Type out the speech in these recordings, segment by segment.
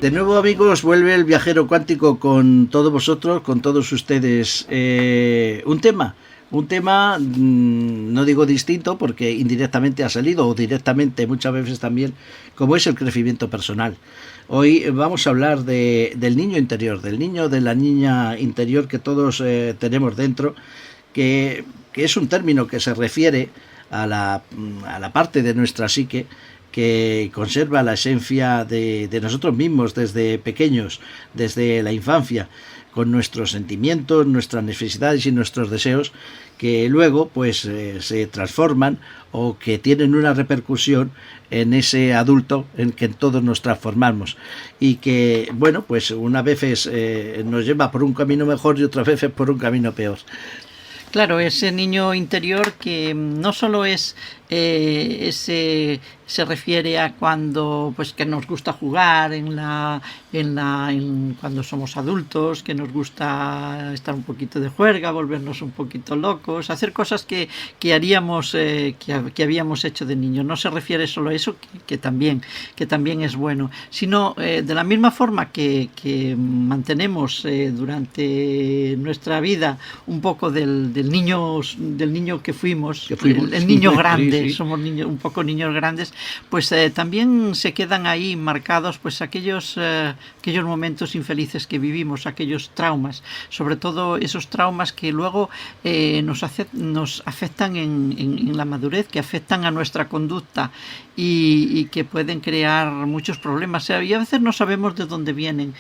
De nuevo, amigos, vuelve el viajero cuántico con todos vosotros, con todos ustedes. Un tema, no digo distinto porque indirectamente ha salido, o directamente muchas veces también, como es el crecimiento personal. Hoy vamos a hablar del niño interior, del niño, de la niña interior que todos tenemos dentro, que es un término que se refiere a la parte de nuestra psique que conserva la esencia de nosotros mismos desde pequeños, desde la infancia, con nuestros sentimientos, nuestras necesidades y nuestros deseos, que luego pues se transforman o que tienen una repercusión en ese adulto en que todos nos transformamos, y que bueno, pues unas veces nos lleva por un camino mejor y otras veces por un camino peor. Claro, ese niño interior que no solo es se refiere a cuando pues que nos gusta jugar cuando somos adultos, que nos gusta estar un poquito de juerga, volvernos un poquito locos, hacer cosas que haríamos que habíamos hecho de niño. No se refiere solo a eso, que también es bueno, sino de la misma forma que mantenemos durante nuestra vida un poco del niño que fuimos, el niño grande. Sí. Somos un poco niños grandes, pues también se quedan ahí marcados pues aquellos momentos infelices que vivimos, aquellos traumas, sobre todo esos traumas que luego nos afectan en la madurez, que afectan a nuestra conducta y que pueden crear muchos problemas. Y a veces no sabemos de dónde vienen,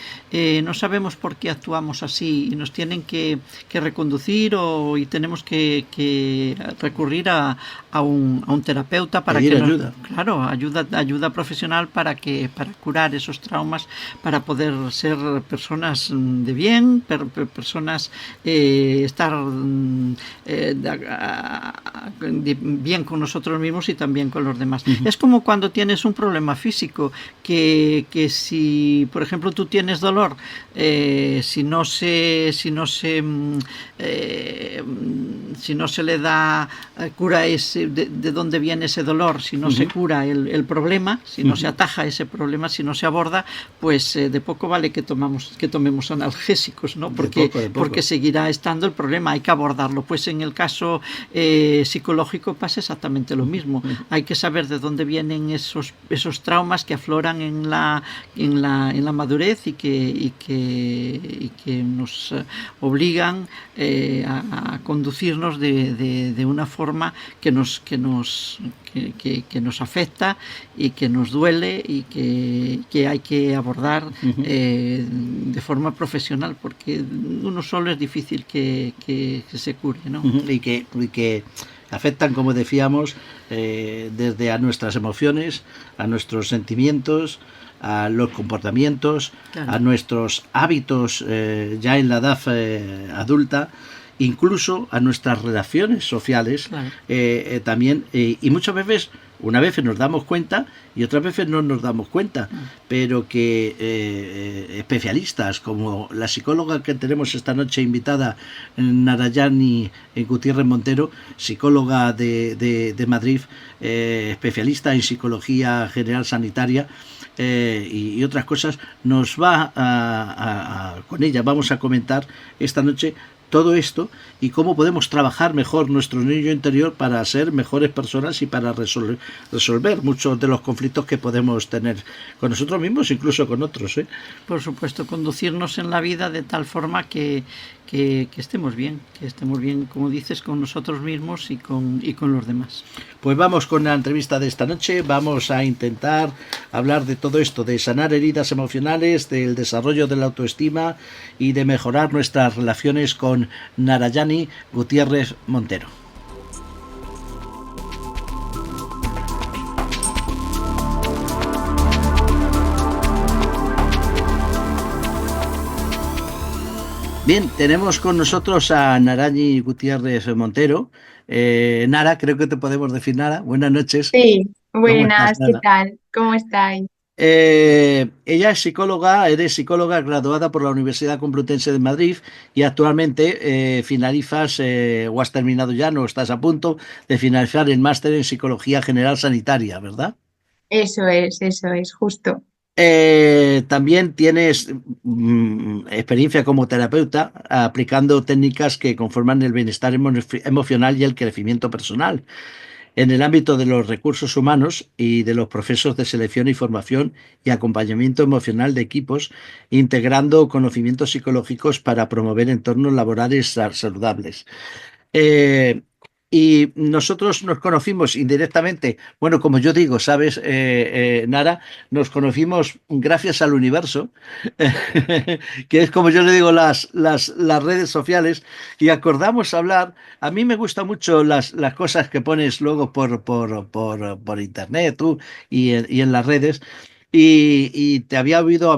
no sabemos por qué actuamos así, y nos tienen que reconducir y tenemos que recurrir a un terapeuta para pedir que ayuda. Claro, ayuda profesional para curar esos traumas, para poder ser personas de bien, personas estar bien con nosotros mismos y también con los demás. Uh-huh. Es como cuando tienes un problema físico, que si por ejemplo tú tienes dolor, si no se le da cura de dónde viene ese dolor, si no se cura el problema, si no se ataja ese problema, si no se aborda, pues de poco vale que tomemos analgésicos, ¿no? Porque seguirá estando el problema, hay que abordarlo. Pues en el caso psicológico pasa exactamente lo mismo. Hay que saber de dónde vienen esos traumas que afloran en la madurez y que nos obligan a conducirnos de una forma que nos afecta y que nos duele y que hay que abordar de forma profesional, porque uno solo es difícil que se cure, ¿no? Y que afectan, como decíamos, desde a nuestras emociones, a nuestros sentimientos, a los comportamientos, claro, a nuestros hábitos ya en la edad adulta, incluso a nuestras relaciones sociales, claro, también, y muchas veces, una vez nos damos cuenta y otras veces no nos damos cuenta, pero que especialistas como la psicóloga que tenemos esta noche invitada, Narayani Gutiérrez Montero, psicóloga de Madrid, especialista en psicología general sanitaria, y otras cosas, nos va con ella vamos a comentar esta noche todo esto y cómo podemos trabajar mejor nuestro niño interior para ser mejores personas y para resolver muchos de los conflictos que podemos tener con nosotros mismos, incluso con otros, ¿eh? Por supuesto, conducirnos en la vida de tal forma que estemos bien, como dices, con nosotros mismos y con los demás. Pues vamos con la entrevista de esta noche. Vamos a intentar hablar de todo esto, de sanar heridas emocionales, del desarrollo de la autoestima y de mejorar nuestras relaciones con Narayani Gutiérrez Montero. Bien, tenemos con nosotros a Narayani Gutiérrez Montero. Nara, creo que te podemos decir Nara. Buenas noches. Sí, ¿Cómo estás, buenas, ¿qué Nara? tal? ¿Cómo estáis? Ella es psicóloga, eres psicóloga graduada por la Universidad Complutense de Madrid y actualmente finalizas o has terminado ya, no estás a punto de finalizar el máster en Psicología General Sanitaria, ¿verdad? Eso es, justo. También tienes experiencia como terapeuta aplicando técnicas que conforman el bienestar emocional y el crecimiento personal en el ámbito de los recursos humanos y de los procesos de selección y formación y acompañamiento emocional de equipos, integrando conocimientos psicológicos para promover entornos laborales saludables. Eh, y nosotros nos conocimos indirectamente, bueno, como yo digo, ¿sabes, Nara? Nos conocimos gracias al universo, que es como yo le digo las redes sociales, y acordamos hablar. A mí me gustan mucho las cosas que pones luego por internet tú y en las redes. Y te había oído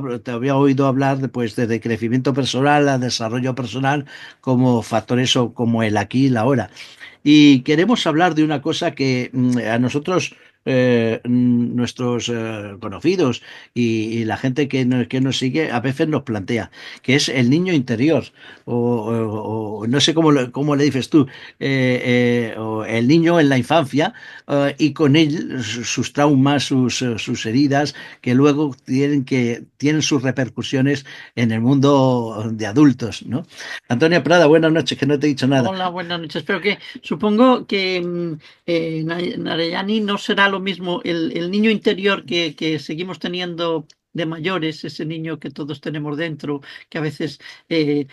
hablar de, pues, desde crecimiento personal a desarrollo personal como factores o como el aquí y la ahora. Y queremos hablar de una cosa que a nosotros, nuestros conocidos y la gente que nos sigue, a veces nos plantea, que es el niño interior, o no sé cómo le dices tú, o el niño en la infancia, y con él sus traumas, sus heridas, que luego tienen sus repercusiones en el mundo de adultos, ¿no? Antonia Prada, buenas noches, que no te he dicho nada. Hola, buenas noches. Pero que supongo que Narayani no será lo mismo el niño interior que seguimos teniendo de mayores, ese niño que todos tenemos dentro, que a veces eh,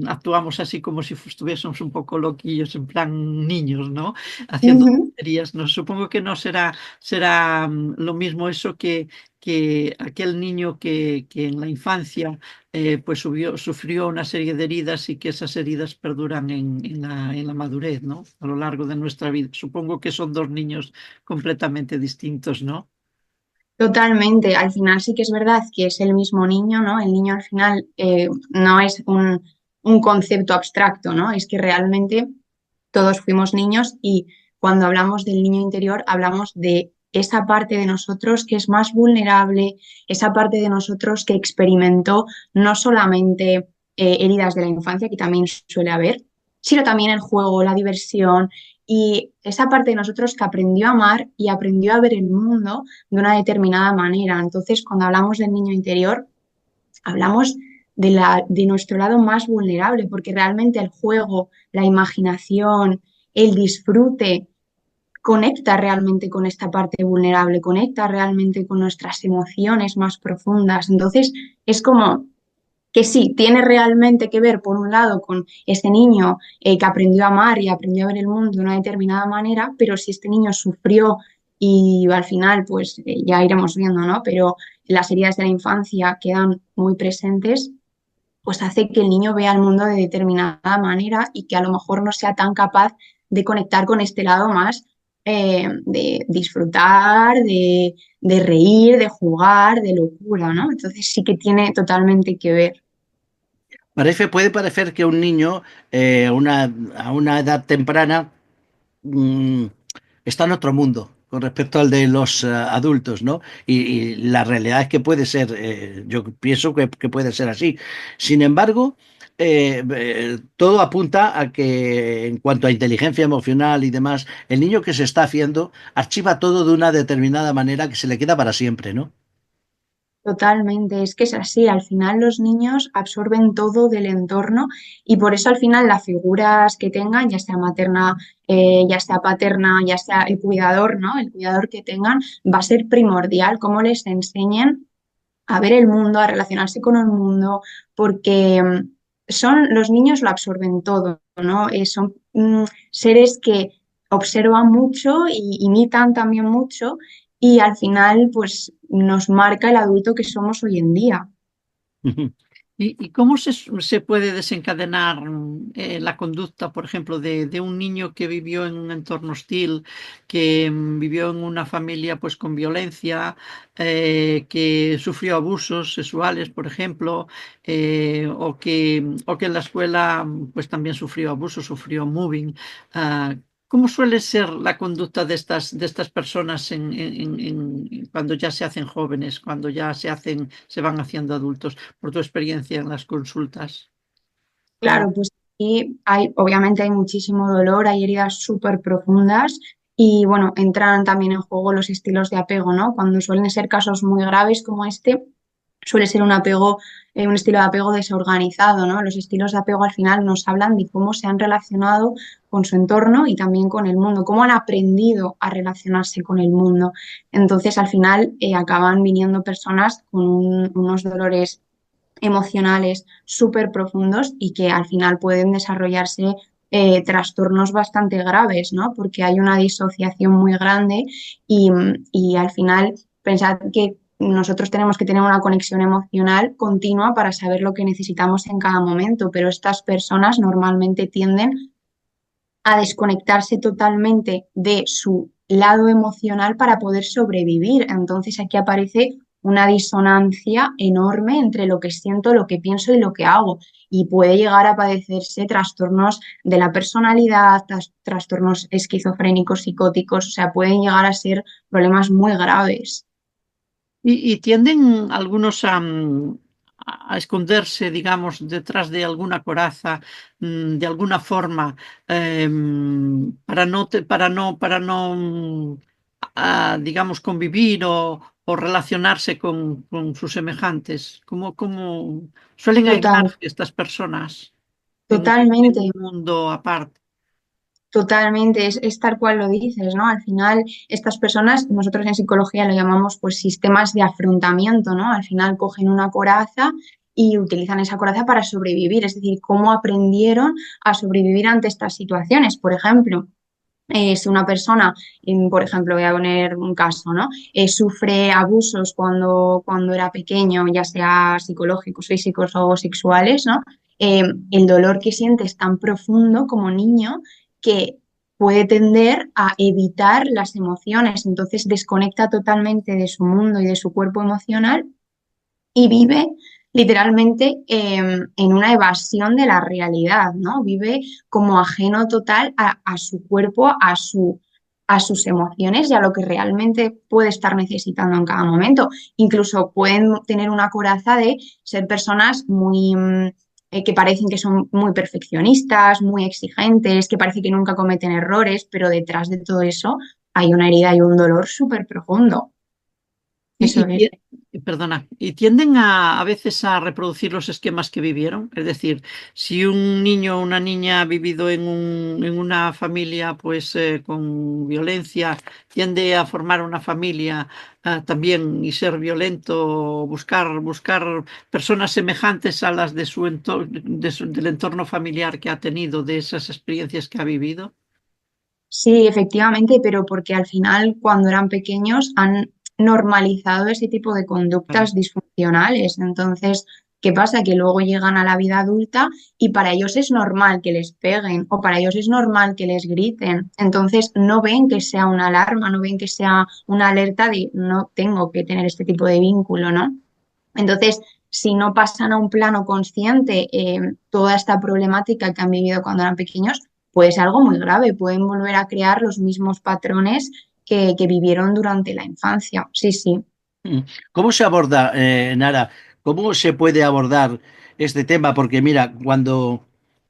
actuamos así como si estuviésemos un poco loquillos, en plan niños, ¿no? Haciendo Ujú. tonterías. No, supongo que no será lo mismo eso que aquel niño que en la infancia pues sufrió una serie de heridas y que esas heridas perduran en la madurez, ¿no? A lo largo de nuestra vida. Supongo que son dos niños completamente distintos, ¿no? Totalmente. Al final sí que es verdad que es el mismo niño, ¿no? El niño al final no es un concepto abstracto, ¿no? Es que realmente todos fuimos niños y cuando hablamos del niño interior hablamos de esa parte de nosotros que es más vulnerable, esa parte de nosotros que experimentó no solamente heridas de la infancia, que también suele haber, sino también el juego, la diversión y esa parte de nosotros que aprendió a amar y aprendió a ver el mundo de una determinada manera. Entonces, cuando hablamos del niño interior, hablamos de nuestro lado más vulnerable, porque realmente el juego, la imaginación, el disfrute, conecta realmente con esta parte vulnerable, conecta realmente con nuestras emociones más profundas. Entonces, es como que sí, tiene realmente que ver, por un lado, con este niño que aprendió a amar y aprendió a ver el mundo de una determinada manera, pero si este niño sufrió y al final, pues ya iremos viendo, ¿no? Pero las heridas de la infancia quedan muy presentes, pues hace que el niño vea el mundo de determinada manera y que a lo mejor no sea tan capaz de conectar con este lado más de disfrutar, de reír, de jugar, de locura, ¿no? Entonces sí que tiene totalmente que ver. Puede parecer que un niño a una edad temprana mm, está en otro mundo con respecto al de los adultos, ¿no? Y la realidad es que puede ser, yo pienso que puede ser así. Sin embargo, todo apunta a que en cuanto a inteligencia emocional y demás, el niño que se está haciendo archiva todo de una determinada manera que se le queda para siempre, ¿no? Totalmente, es que es así, al final los niños absorben todo del entorno y por eso al final las figuras que tengan, ya sea materna, ya sea paterna, ya sea el cuidador, ¿no? El cuidador que tengan va a ser primordial cómo les enseñen a ver el mundo, a relacionarse con el mundo, porque los niños lo absorben todo, ¿no? Son seres que observan mucho y imitan también mucho y al final pues nos marca el adulto que somos hoy en día. ¿Y cómo se puede desencadenar la conducta, por ejemplo, de un niño que vivió en un entorno hostil, que vivió en una familia pues con violencia, que sufrió abusos sexuales, por ejemplo, o que en la escuela pues también sufrió abusos, sufrió mobbing? Ah, ¿Cómo suele ser la conducta de estas personas cuando ya se hacen jóvenes, cuando ya se van haciendo adultos? Por tu experiencia en las consultas. ¿Cómo? Claro, pues sí, obviamente hay muchísimo dolor, hay heridas súper profundas Y bueno, entran también en juego los estilos de apego, ¿no? Cuando suelen ser casos muy graves como este, suele ser un apego, un estilo de apego desorganizado, ¿no? Los estilos de apego al final nos hablan de cómo se han relacionado con su entorno y también con el mundo, cómo han aprendido a relacionarse con el mundo. Entonces, al final, acaban viniendo personas con unos dolores emocionales súper profundos y que al final pueden desarrollarse trastornos bastante graves, ¿no? Porque hay una disociación muy grande y al final pensad que nosotros tenemos que tener una conexión emocional continua para saber lo que necesitamos en cada momento, pero estas personas normalmente tienden a desconectarse totalmente de su lado emocional para poder sobrevivir. Entonces aquí aparece una disonancia enorme entre lo que siento, lo que pienso y lo que hago. Y puede llegar a padecerse trastornos de la personalidad, trastornos esquizofrénicos, psicóticos, o sea, pueden llegar a ser problemas muy graves. Y tienden algunos a esconderse, digamos, detrás de alguna coraza, de alguna forma, para no, digamos, convivir o relacionarse con sus semejantes. ¿Cómo suelen Total, aislarse estas personas en totalmente. un mundo aparte? Totalmente, es tal cual lo dices, ¿no? Al final, estas personas, nosotros en psicología lo llamamos pues sistemas de afrontamiento, ¿no? Al final cogen una coraza y utilizan esa coraza para sobrevivir, es decir, cómo aprendieron a sobrevivir ante estas situaciones. Por ejemplo, si una persona, por ejemplo, voy a poner un caso, ¿no? Sufre abusos cuando era pequeño, ya sea psicológicos, físicos o sexuales, ¿no? El dolor que siente es tan profundo como niño que puede tender a evitar las emociones, entonces desconecta totalmente de su mundo y de su cuerpo emocional y vive literalmente en una evasión de la realidad, ¿no? Vive como ajeno total a su cuerpo, a sus emociones y a lo que realmente puede estar necesitando en cada momento. Incluso pueden tener una coraza de ser personas muy que parecen que son muy perfeccionistas, muy exigentes, que parece que nunca cometen errores, pero detrás de todo eso hay una herida y un dolor súper profundo. Y, Eso y es. tie- perdona, y tienden a veces a reproducir los esquemas que vivieron. Es decir, si un niño o una niña ha vivido en una familia pues con violencia, tiende a formar una familia también y ser violento, buscar personas semejantes a las de su entorno, del entorno familiar que ha tenido, de esas experiencias que ha vivido. Sí, efectivamente, pero porque al final, cuando eran pequeños, han normalizado ese tipo de Claro. conductas disfuncionales. Entonces, ¿qué pasa? Que luego llegan a la vida adulta y para ellos es normal que les peguen o para ellos es normal que les griten. Entonces, no ven que sea una alarma, no ven que sea una alerta de no tengo que tener este tipo de vínculo, ¿no? Entonces, si no pasan a un plano consciente toda esta problemática que han vivido cuando eran pequeños, puede ser algo muy grave. Pueden volver a crear los mismos patrones que vivieron durante la infancia. Sí, sí. Mm. ¿Cómo se aborda, Nara? ¿Cómo se puede abordar este tema? Porque mira,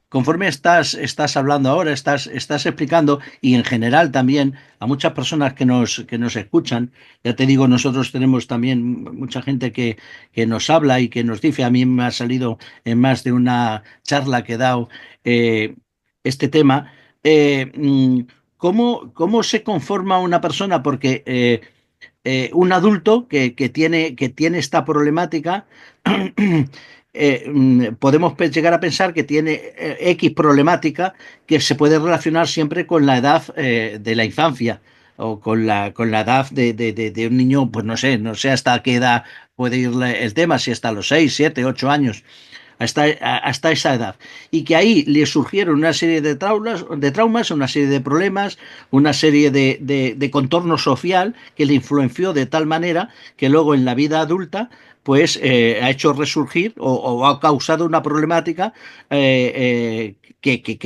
conforme estás hablando ahora, estás explicando, y en general también a muchas personas que nos escuchan, ya te digo, nosotros tenemos también mucha gente que nos habla y que nos dice, a mí me ha salido en más de una charla que he dado eh, este tema. eh, mm, ¿cómo se conforma una persona? Porque un adulto que tiene esta problemática, podemos llegar a pensar que tiene X problemática que se puede relacionar siempre con la edad de la infancia o con la edad de un niño, pues no sé hasta qué edad puede ir el tema, si hasta los 6 7 8 años hasta esa edad, y que ahí le surgieron una serie de traumas, una serie de problemas, una serie de contorno social que le influenció de tal manera que luego en la vida adulta pues ha hecho resurgir o ha causado una problemática que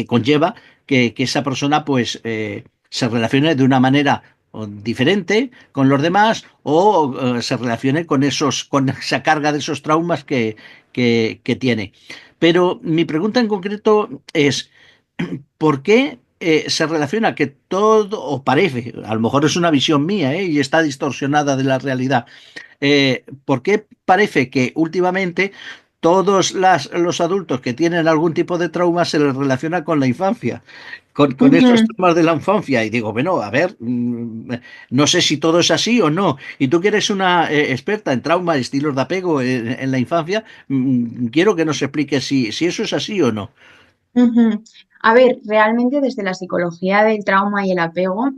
conlleva que esa persona pues se relacione de una manera o diferente con los demás o se relacione con esa carga de esos traumas que tiene. Pero mi pregunta en concreto es, ¿por qué se relaciona que todo, o parece, a lo mejor es una visión mía, y está distorsionada de la realidad, ¿por qué parece que últimamente todos los adultos que tienen algún tipo de trauma se les relaciona con la infancia, con esos Ujú. traumas de la infancia? Y digo, bueno, a ver, no sé si todo es así o no. Y tú que eres una experta en trauma, estilos de apego en la infancia, quiero que nos expliques si eso es así o no. Ujú. A ver, realmente desde la psicología del trauma y el apego,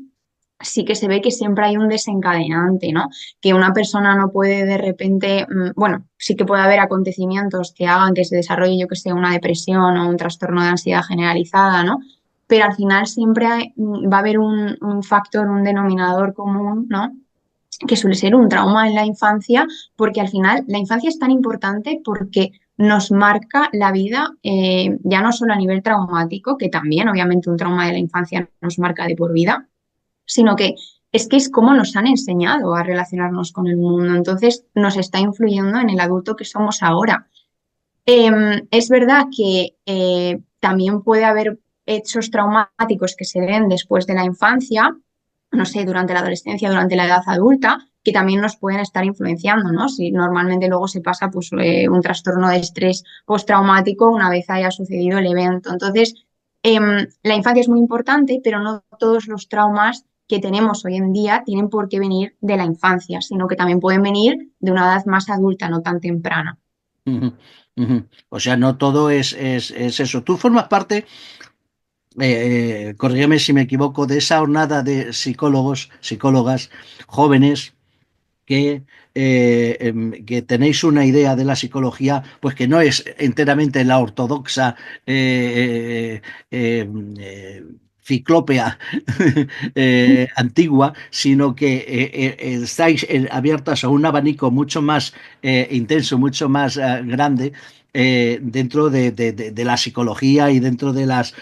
sí que se ve que siempre hay un desencadenante, ¿no? Que una persona no puede de repente, bueno, sí que puede haber acontecimientos que hagan que se desarrolle, yo que sé, una depresión o un trastorno de ansiedad generalizada, ¿no? Pero al final siempre va a haber un factor, un denominador común, ¿no? Que suele ser un trauma en la infancia, porque al final la infancia es tan importante porque nos marca la vida, ya no solo a nivel traumático, que también obviamente un trauma de la infancia nos marca de por vida, sino que es como nos han enseñado a relacionarnos con el mundo, entonces nos está influyendo en el adulto que somos ahora. Es verdad que también puede haber hechos traumáticos que se den después de la infancia, no sé, durante la adolescencia, durante la edad adulta, que también nos pueden estar influenciando, ¿no? Si normalmente luego se pasa pues, un trastorno de estrés postraumático una vez haya sucedido el evento. Entonces, la infancia es muy importante, pero no todos los traumas que tenemos hoy en día tienen por qué venir de la infancia, sino que también pueden venir de una edad más adulta, no tan temprana. Ujú, ujú. O sea, no todo es eso. Tú formas parte, corrígeme si me equivoco, de esa hornada de psicólogos, psicólogas jóvenes que tenéis una idea de la psicología, pues que no es enteramente la ortodoxa, ciclópea antigua, sino que estáis abiertas a un abanico mucho más intenso, mucho más grande. Dentro de la psicología y dentro de las,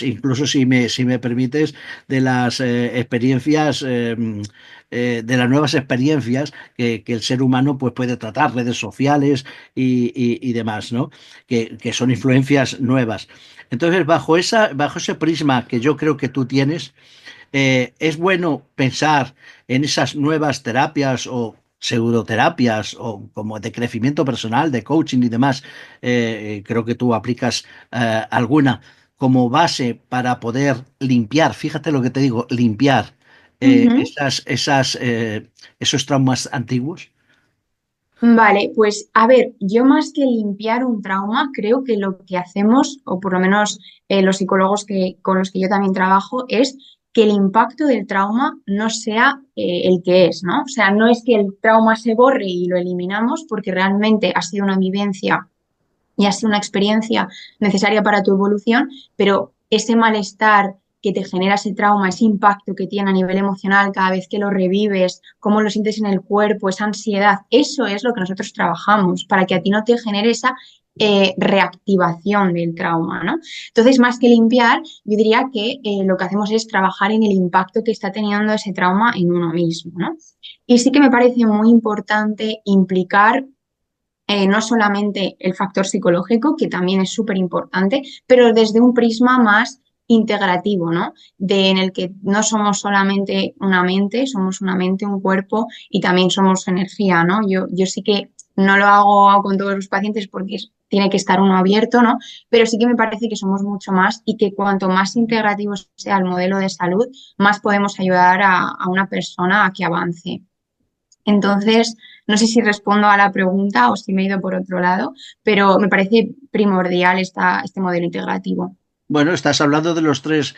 incluso si me permites, de las experiencias, de las nuevas experiencias que el ser humano pues, puede tratar, redes sociales y demás, ¿no? Que son influencias nuevas. Entonces, bajo ese prisma que yo creo que tú tienes, es bueno pensar en esas nuevas terapias o pseudoterapias o como de crecimiento personal, de coaching y demás. Creo que tú aplicas alguna como base para poder limpiar, fíjate lo que te digo, limpiar Ujú. esos traumas antiguos. Vale, pues a ver, yo más que limpiar un trauma, creo que lo que hacemos, o por lo menos los psicólogos con los que yo también trabajo, es que el impacto del trauma no sea el que es, ¿no? O sea, no es que el trauma se borre y lo eliminamos porque realmente ha sido una vivencia y ha sido una experiencia necesaria para tu evolución, pero ese malestar que te genera ese trauma, ese impacto que tiene a nivel emocional cada vez que lo revives, cómo lo sientes en el cuerpo, esa ansiedad, eso es lo que nosotros trabajamos para que a ti no te genere esa reactivación del trauma, ¿no? Entonces, más que limpiar, yo diría que lo que hacemos es trabajar en el impacto que está teniendo ese trauma en uno mismo, ¿no? Y sí que me parece muy importante implicar no solamente el factor psicológico, que también es súper importante, pero desde un prisma más integrativo, ¿no? En el que no somos solamente una mente, somos una mente, un cuerpo y también somos energía, ¿no? Yo sí que no lo hago con todos los pacientes porque tiene que estar uno abierto, ¿no? Pero sí que me parece que somos mucho más y que cuanto más integrativo sea el modelo de salud, más podemos ayudar a una persona a que avance. Entonces, no sé si respondo a la pregunta o si me he ido por otro lado, pero me parece primordial este modelo integrativo. Bueno, estás hablando de los tres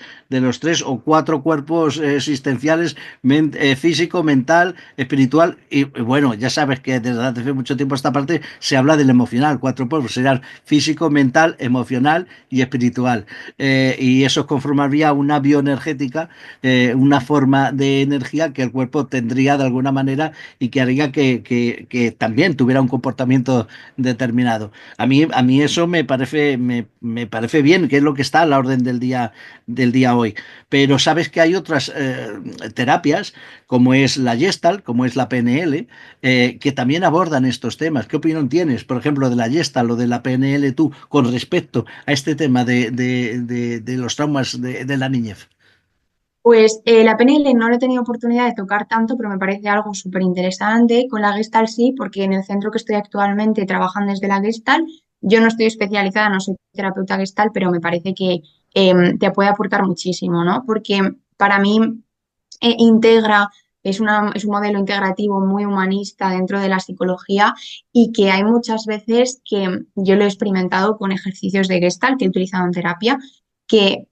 o cuatro cuerpos existenciales, físico, mental, espiritual y bueno, ya sabes que desde hace mucho tiempo esta parte se habla del emocional. Cuatro cuerpos serían físico, mental, emocional y espiritual. Y eso conformaría una bioenergética, una forma de energía que el cuerpo tendría de alguna manera y que haría que también tuviera un comportamiento determinado. A mí eso me parece bien, que es lo que está está a la orden del día hoy. Pero sabes que hay otras terapias, como es la Gestalt, como es la PNL, que también abordan estos temas. ¿Qué opinión tienes, por ejemplo, de la Gestalt o de la PNL tú con respecto a este tema de los traumas de la niñez? Pues la PNL no lo he tenido oportunidad de tocar tanto, pero me parece algo súper interesante. Con la Gestalt sí, porque en el centro que estoy actualmente trabajando desde la Gestalt, yo no estoy especializada, no soy terapeuta Gestalt, pero me parece que te puede aportar muchísimo, ¿no? Porque para mí integra, es un modelo integrativo muy humanista dentro de la psicología y que hay muchas veces que yo lo he experimentado con ejercicios de Gestalt que he utilizado en terapia, que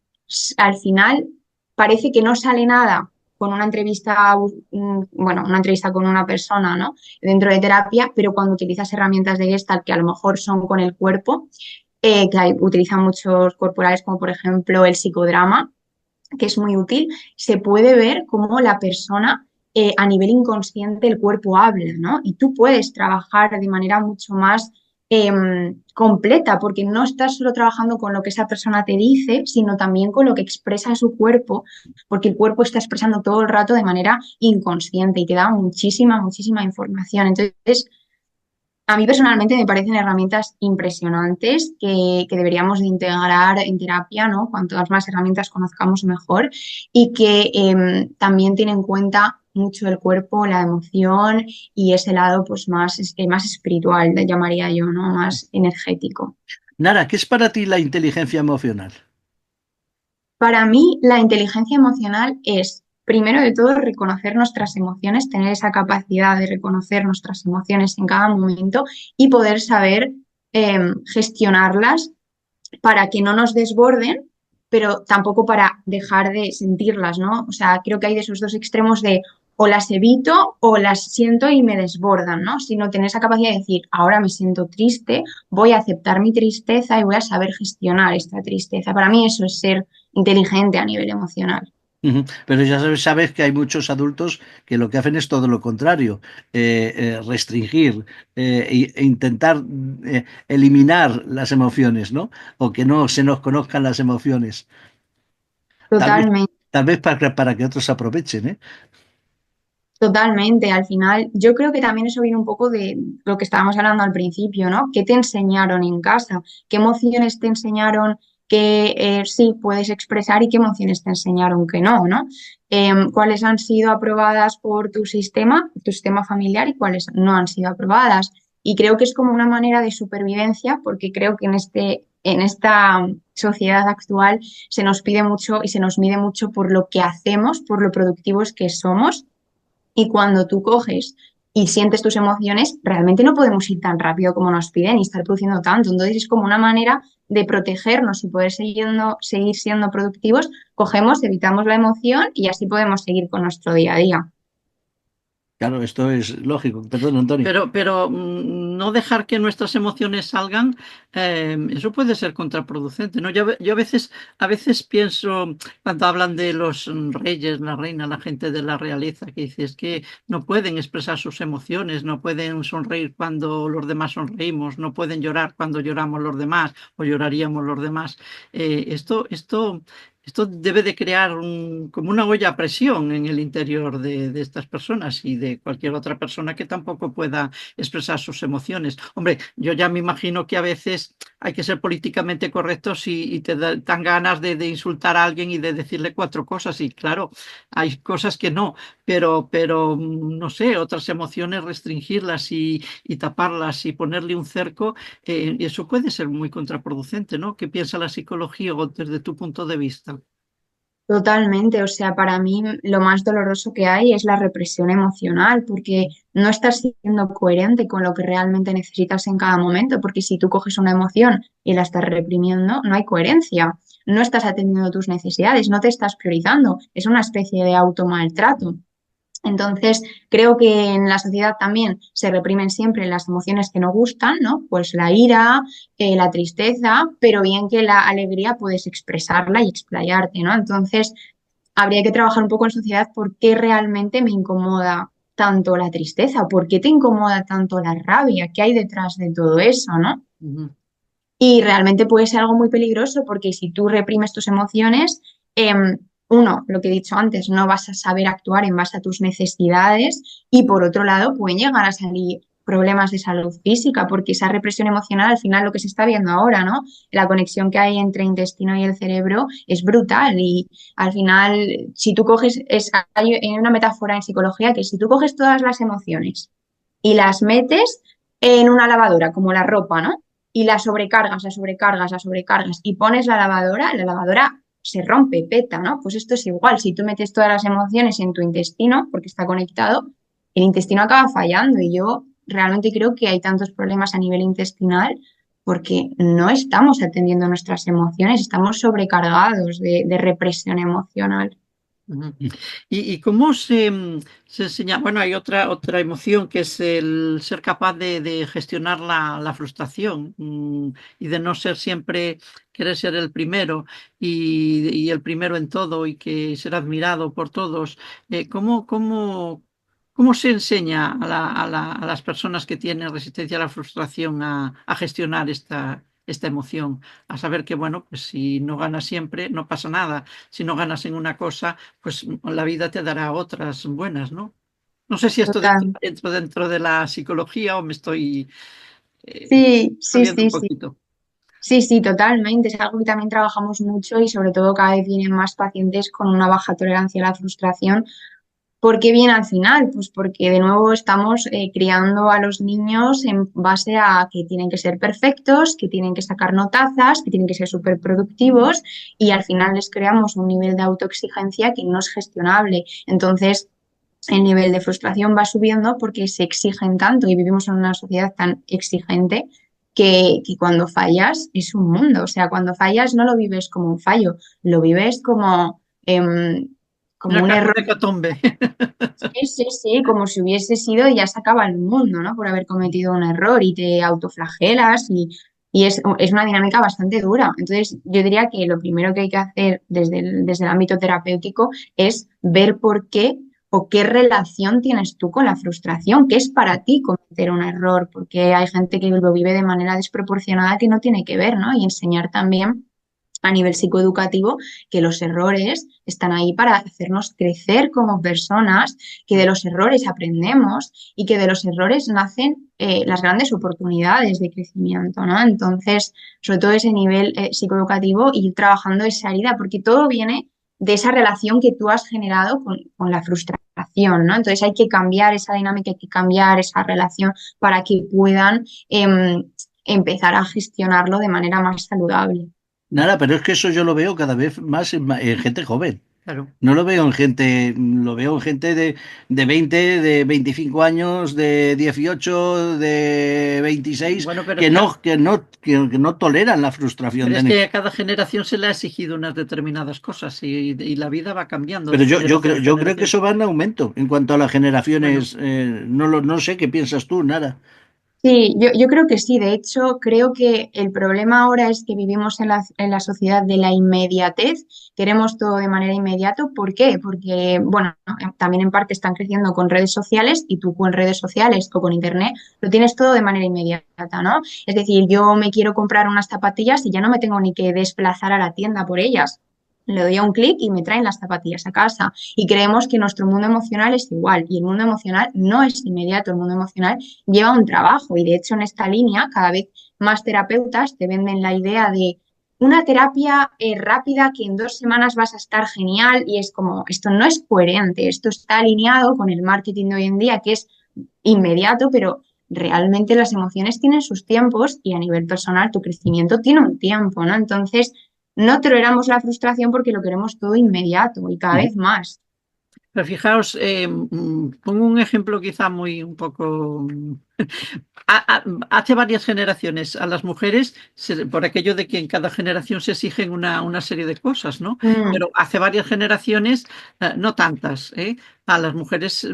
al final parece que no sale nada con una entrevista, bueno, una entrevista con una persona, ¿no? Dentro de terapia, pero cuando utilizas herramientas de Gestalt que a lo mejor son con el cuerpo, utilizan muchos corporales como por ejemplo el psicodrama, que es muy útil, se puede ver cómo la persona a nivel inconsciente el cuerpo habla, ¿no? Y tú puedes trabajar de manera mucho más completa, porque no estás solo trabajando con lo que esa persona te dice, sino también con lo que expresa su cuerpo, porque el cuerpo está expresando todo el rato de manera inconsciente y te da muchísima, muchísima información. Entonces, a mí personalmente me parecen herramientas impresionantes que deberíamos de integrar en terapia, ¿no? Cuantas más herramientas conozcamos mejor y que también tiene en cuenta mucho el cuerpo, la emoción y ese lado pues más espiritual, le llamaría yo, ¿no? Más energético. Nara, ¿qué es para ti la inteligencia emocional? Para mí, la inteligencia emocional es, primero de todo, reconocer nuestras emociones, tener esa capacidad de reconocer nuestras emociones en cada momento y poder saber gestionarlas para que no nos desborden, pero tampoco para dejar de sentirlas, ¿no? O sea, creo que hay de esos dos extremos de o las evito o las siento y me desbordan, ¿no? Sino tener esa capacidad de decir, ahora me siento triste, voy a aceptar mi tristeza y voy a saber gestionar esta tristeza. Para mí eso es ser inteligente a nivel emocional. Ujú. Pero ya sabes que hay muchos adultos que lo que hacen es todo lo contrario, restringir e intentar eliminar las emociones, ¿no? O que no se nos conozcan las emociones. Tal vez, Totalmente. tal vez para que otros aprovechen, ¿eh? Totalmente, al final yo creo que también eso viene un poco de lo que estábamos hablando al principio, ¿no? ¿Qué te enseñaron en casa? ¿Qué emociones te enseñaron que sí puedes expresar y qué emociones te enseñaron que no, ¿no? ¿Cuáles han sido aprobadas por tu sistema familiar y cuáles no han sido aprobadas? Y creo que es como una manera de supervivencia porque creo que en esta sociedad actual se nos pide mucho y se nos mide mucho por lo que hacemos, por lo productivos que somos y cuando tú coges y sientes tus emociones, realmente no podemos ir tan rápido como nos piden y estar produciendo tanto. Entonces es como una manera de protegernos y poder seguir siendo productivos. Cogemos, evitamos la emoción y así podemos seguir con nuestro día a día. Claro, esto es lógico. Perdón, Antonio. Pero no dejar que nuestras emociones salgan, eso puede ser contraproducente, ¿no? Yo a veces pienso, cuando hablan de los reyes, la reina, la gente de la realeza, que dices que no pueden expresar sus emociones, no pueden sonreír cuando los demás sonreímos, no pueden llorar cuando lloramos los demás o lloraríamos los demás. Esto debe de crear como una olla a presión en el interior de estas personas y de cualquier otra persona que tampoco pueda expresar sus emociones. Hombre, yo ya me imagino que a veces hay que ser políticamente correctos y te dan ganas de insultar a alguien y de decirle cuatro cosas. Y claro, hay cosas que no, pero no sé, otras emociones restringirlas y taparlas y ponerle un cerco, eso puede ser muy contraproducente, ¿no? ¿Qué piensa la psicología o desde tu punto de vista? Totalmente, o sea, para mí lo más doloroso que hay es la represión emocional, porque no estás siendo coherente con lo que realmente necesitas en cada momento, porque si tú coges una emoción y la estás reprimiendo, no hay coherencia, no estás atendiendo tus necesidades, no te estás priorizando, es una especie de automaltrato. Entonces, creo que en la sociedad también se reprimen siempre las emociones que no gustan, ¿no? Pues la ira, la tristeza, pero bien que la alegría puedes expresarla y explayarte, ¿no? Entonces, habría que trabajar un poco en sociedad por qué realmente me incomoda tanto la tristeza, por qué te incomoda tanto la rabia, qué hay detrás de todo eso, ¿no? Ujú. Y realmente puede ser algo muy peligroso porque si tú reprimes tus emociones, uno, lo que he dicho antes, no vas a saber actuar en base a tus necesidades y por otro lado pueden llegar a salir problemas de salud física porque esa represión emocional al final lo que se está viendo ahora, ¿no? La conexión que hay entre intestino y el cerebro es brutal y al final si tú coges, hay una metáfora en psicología que si tú coges todas las emociones y las metes en una lavadora, como la ropa, ¿no? Y la sobrecargas, la sobrecargas, la sobrecargas y pones la lavadora se rompe, peta, ¿no? Pues esto es igual, si tú metes todas las emociones en tu intestino, porque está conectado, el intestino acaba fallando y yo realmente creo que hay tantos problemas a nivel intestinal porque no estamos atendiendo nuestras emociones, estamos sobrecargados de represión emocional. Ujú. ¿Y cómo se enseña? Bueno, hay otra emoción que es el ser capaz de gestionar la frustración, y de no ser siempre querer ser el primero y el primero en todo y que ser admirado por todos. ¿Cómo se enseña a las personas que tienen resistencia a la frustración a gestionar esta emoción? A saber que, bueno, pues si no ganas siempre, no pasa nada. Si no ganas en una cosa, pues la vida te dará otras buenas, ¿no? No sé si esto Total. dentro de la psicología o me estoy Sí, sí, saliendo un sí, sí. poquito. Sí, sí, totalmente. Es algo que también trabajamos mucho y sobre todo cada vez vienen más pacientes con una baja tolerancia a la frustración. ¿Por qué viene al final? Pues porque de nuevo estamos criando a los niños en base a que tienen que ser perfectos, que tienen que sacar notazas, que tienen que ser súper productivos y al final les creamos un nivel de autoexigencia que no es gestionable. Entonces, el nivel de frustración va subiendo porque se exigen tanto y vivimos en una sociedad tan exigente que cuando fallas es un mundo. O sea, cuando fallas no lo vives como un fallo, lo vives como un error. Una hecatombe. Sí, sí, sí, como si hubiese sido y ya se acaba el mundo, ¿no? Por haber cometido un error y te autoflagelas y es una dinámica bastante dura. Entonces, yo diría que lo primero que hay que hacer desde el ámbito terapéutico es ver por qué o qué relación tienes tú con la frustración, qué es para ti cometer un error, porque hay gente que lo vive de manera desproporcionada que no tiene que ver, ¿no? Y enseñar también a nivel psicoeducativo que los errores están ahí para hacernos crecer como personas, que de los errores aprendemos y que de los errores nacen las grandes oportunidades de crecimiento, ¿no? Entonces, sobre todo ese nivel psicoeducativo y ir trabajando esa herida, porque todo viene de esa relación que tú has generado con la frustración, ¿no? Entonces hay que cambiar esa dinámica, hay que cambiar esa relación para que puedan empezar a gestionarlo de manera más saludable. Nada, pero es que eso yo lo veo cada vez más en gente joven. Claro. No lo veo en gente, lo veo en gente de 20, de 25 años, de 18, de 26, Bueno, que no toleran la frustración. pero es que a cada generación se le ha exigido unas determinadas cosas y la vida va cambiando Pero de yo generación creo, en yo creo que generación. eso va en aumento en cuanto a las Bueno, generaciones. No sé qué piensas tú, nada. Sí, yo creo que sí. De hecho, creo que el problema ahora es que vivimos en la sociedad de la inmediatez. Queremos todo de manera inmediata. ¿Por qué? Porque, bueno, también en parte están creciendo con redes sociales y tú con redes sociales o con internet lo tienes todo de manera inmediata, ¿no? Es decir, yo me quiero comprar unas zapatillas y ya no me tengo ni que desplazar a la tienda por ellas. Le doy a un clic y me traen las zapatillas a casa. Y creemos que nuestro mundo emocional es igual. Y el mundo emocional no es inmediato. El mundo emocional lleva un trabajo y de hecho en esta línea cada vez más terapeutas te venden la idea de una terapia rápida que en 2 semanas vas a estar genial y es como, esto no es coherente, esto está alineado con el marketing de hoy en día que es inmediato, pero realmente las emociones tienen sus tiempos y a nivel personal tu crecimiento tiene un tiempo, ¿no? Entonces, no toleramos la frustración porque lo queremos todo inmediato y cada vez más. pero fijaos, pongo un ejemplo quizá muy un poco hace varias generaciones a las mujeres, por aquello de que en cada generación se exigen una serie de cosas, ¿no? Mm, Pero hace varias generaciones, no tantas, ¿eh? A las mujeres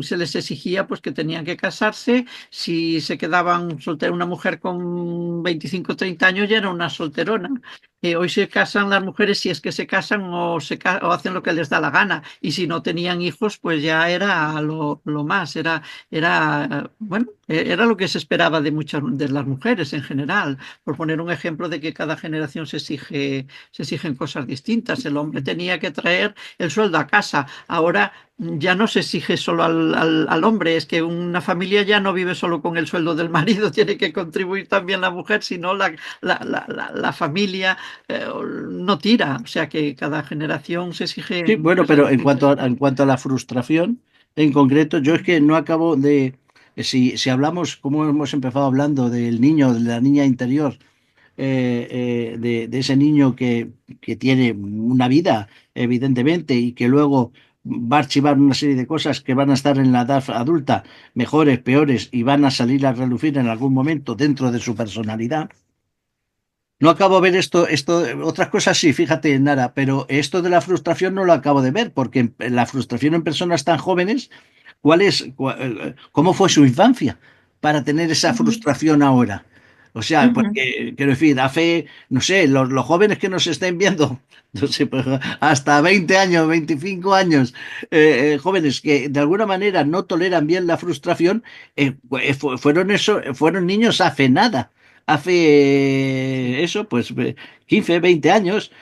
se les exigía pues que tenían que casarse, si se quedaban solteras, una mujer con 25 o 30 años ya era una solterona. Hoy se casan las mujeres si es que se casan o hacen lo que les da la gana y si no tenían hijos pues ya era lo más, bueno, Era lo que se esperaba de muchas de las mujeres en general, por poner un ejemplo de que cada generación se exigen cosas distintas. El hombre tenía que traer el sueldo a casa. Ahora ya no se exige solo al hombre, es que una familia ya no vive solo con el sueldo del marido, tiene que contribuir también la mujer, si no la familia no tira. O sea que cada generación se exige Sí, bueno, pero cosas distintas. en cuanto a la frustración, en concreto, yo es que no acabo de, si hablamos, como hemos empezado hablando del niño, de la niña interior, de ese niño que tiene una vida, evidentemente, y que luego va a archivar una serie de cosas que van a estar en la edad adulta, mejores, peores, y van a salir a relucir en algún momento dentro de su personalidad. No acabo de ver otras cosas sí, fíjate, Nara, pero esto de la frustración no lo acabo de ver, porque la frustración en personas tan jóvenes, ¿cómo fue su infancia para tener esa Ujú, frustración ahora? O sea, ujú. porque, quiero decir, hace, no sé, los jóvenes que nos estén viendo, no sé, pues, hasta 20 años, 25 años, jóvenes que de alguna manera no toleran bien la frustración, fueron niños hace nada hace eso, pues 15, 20 años.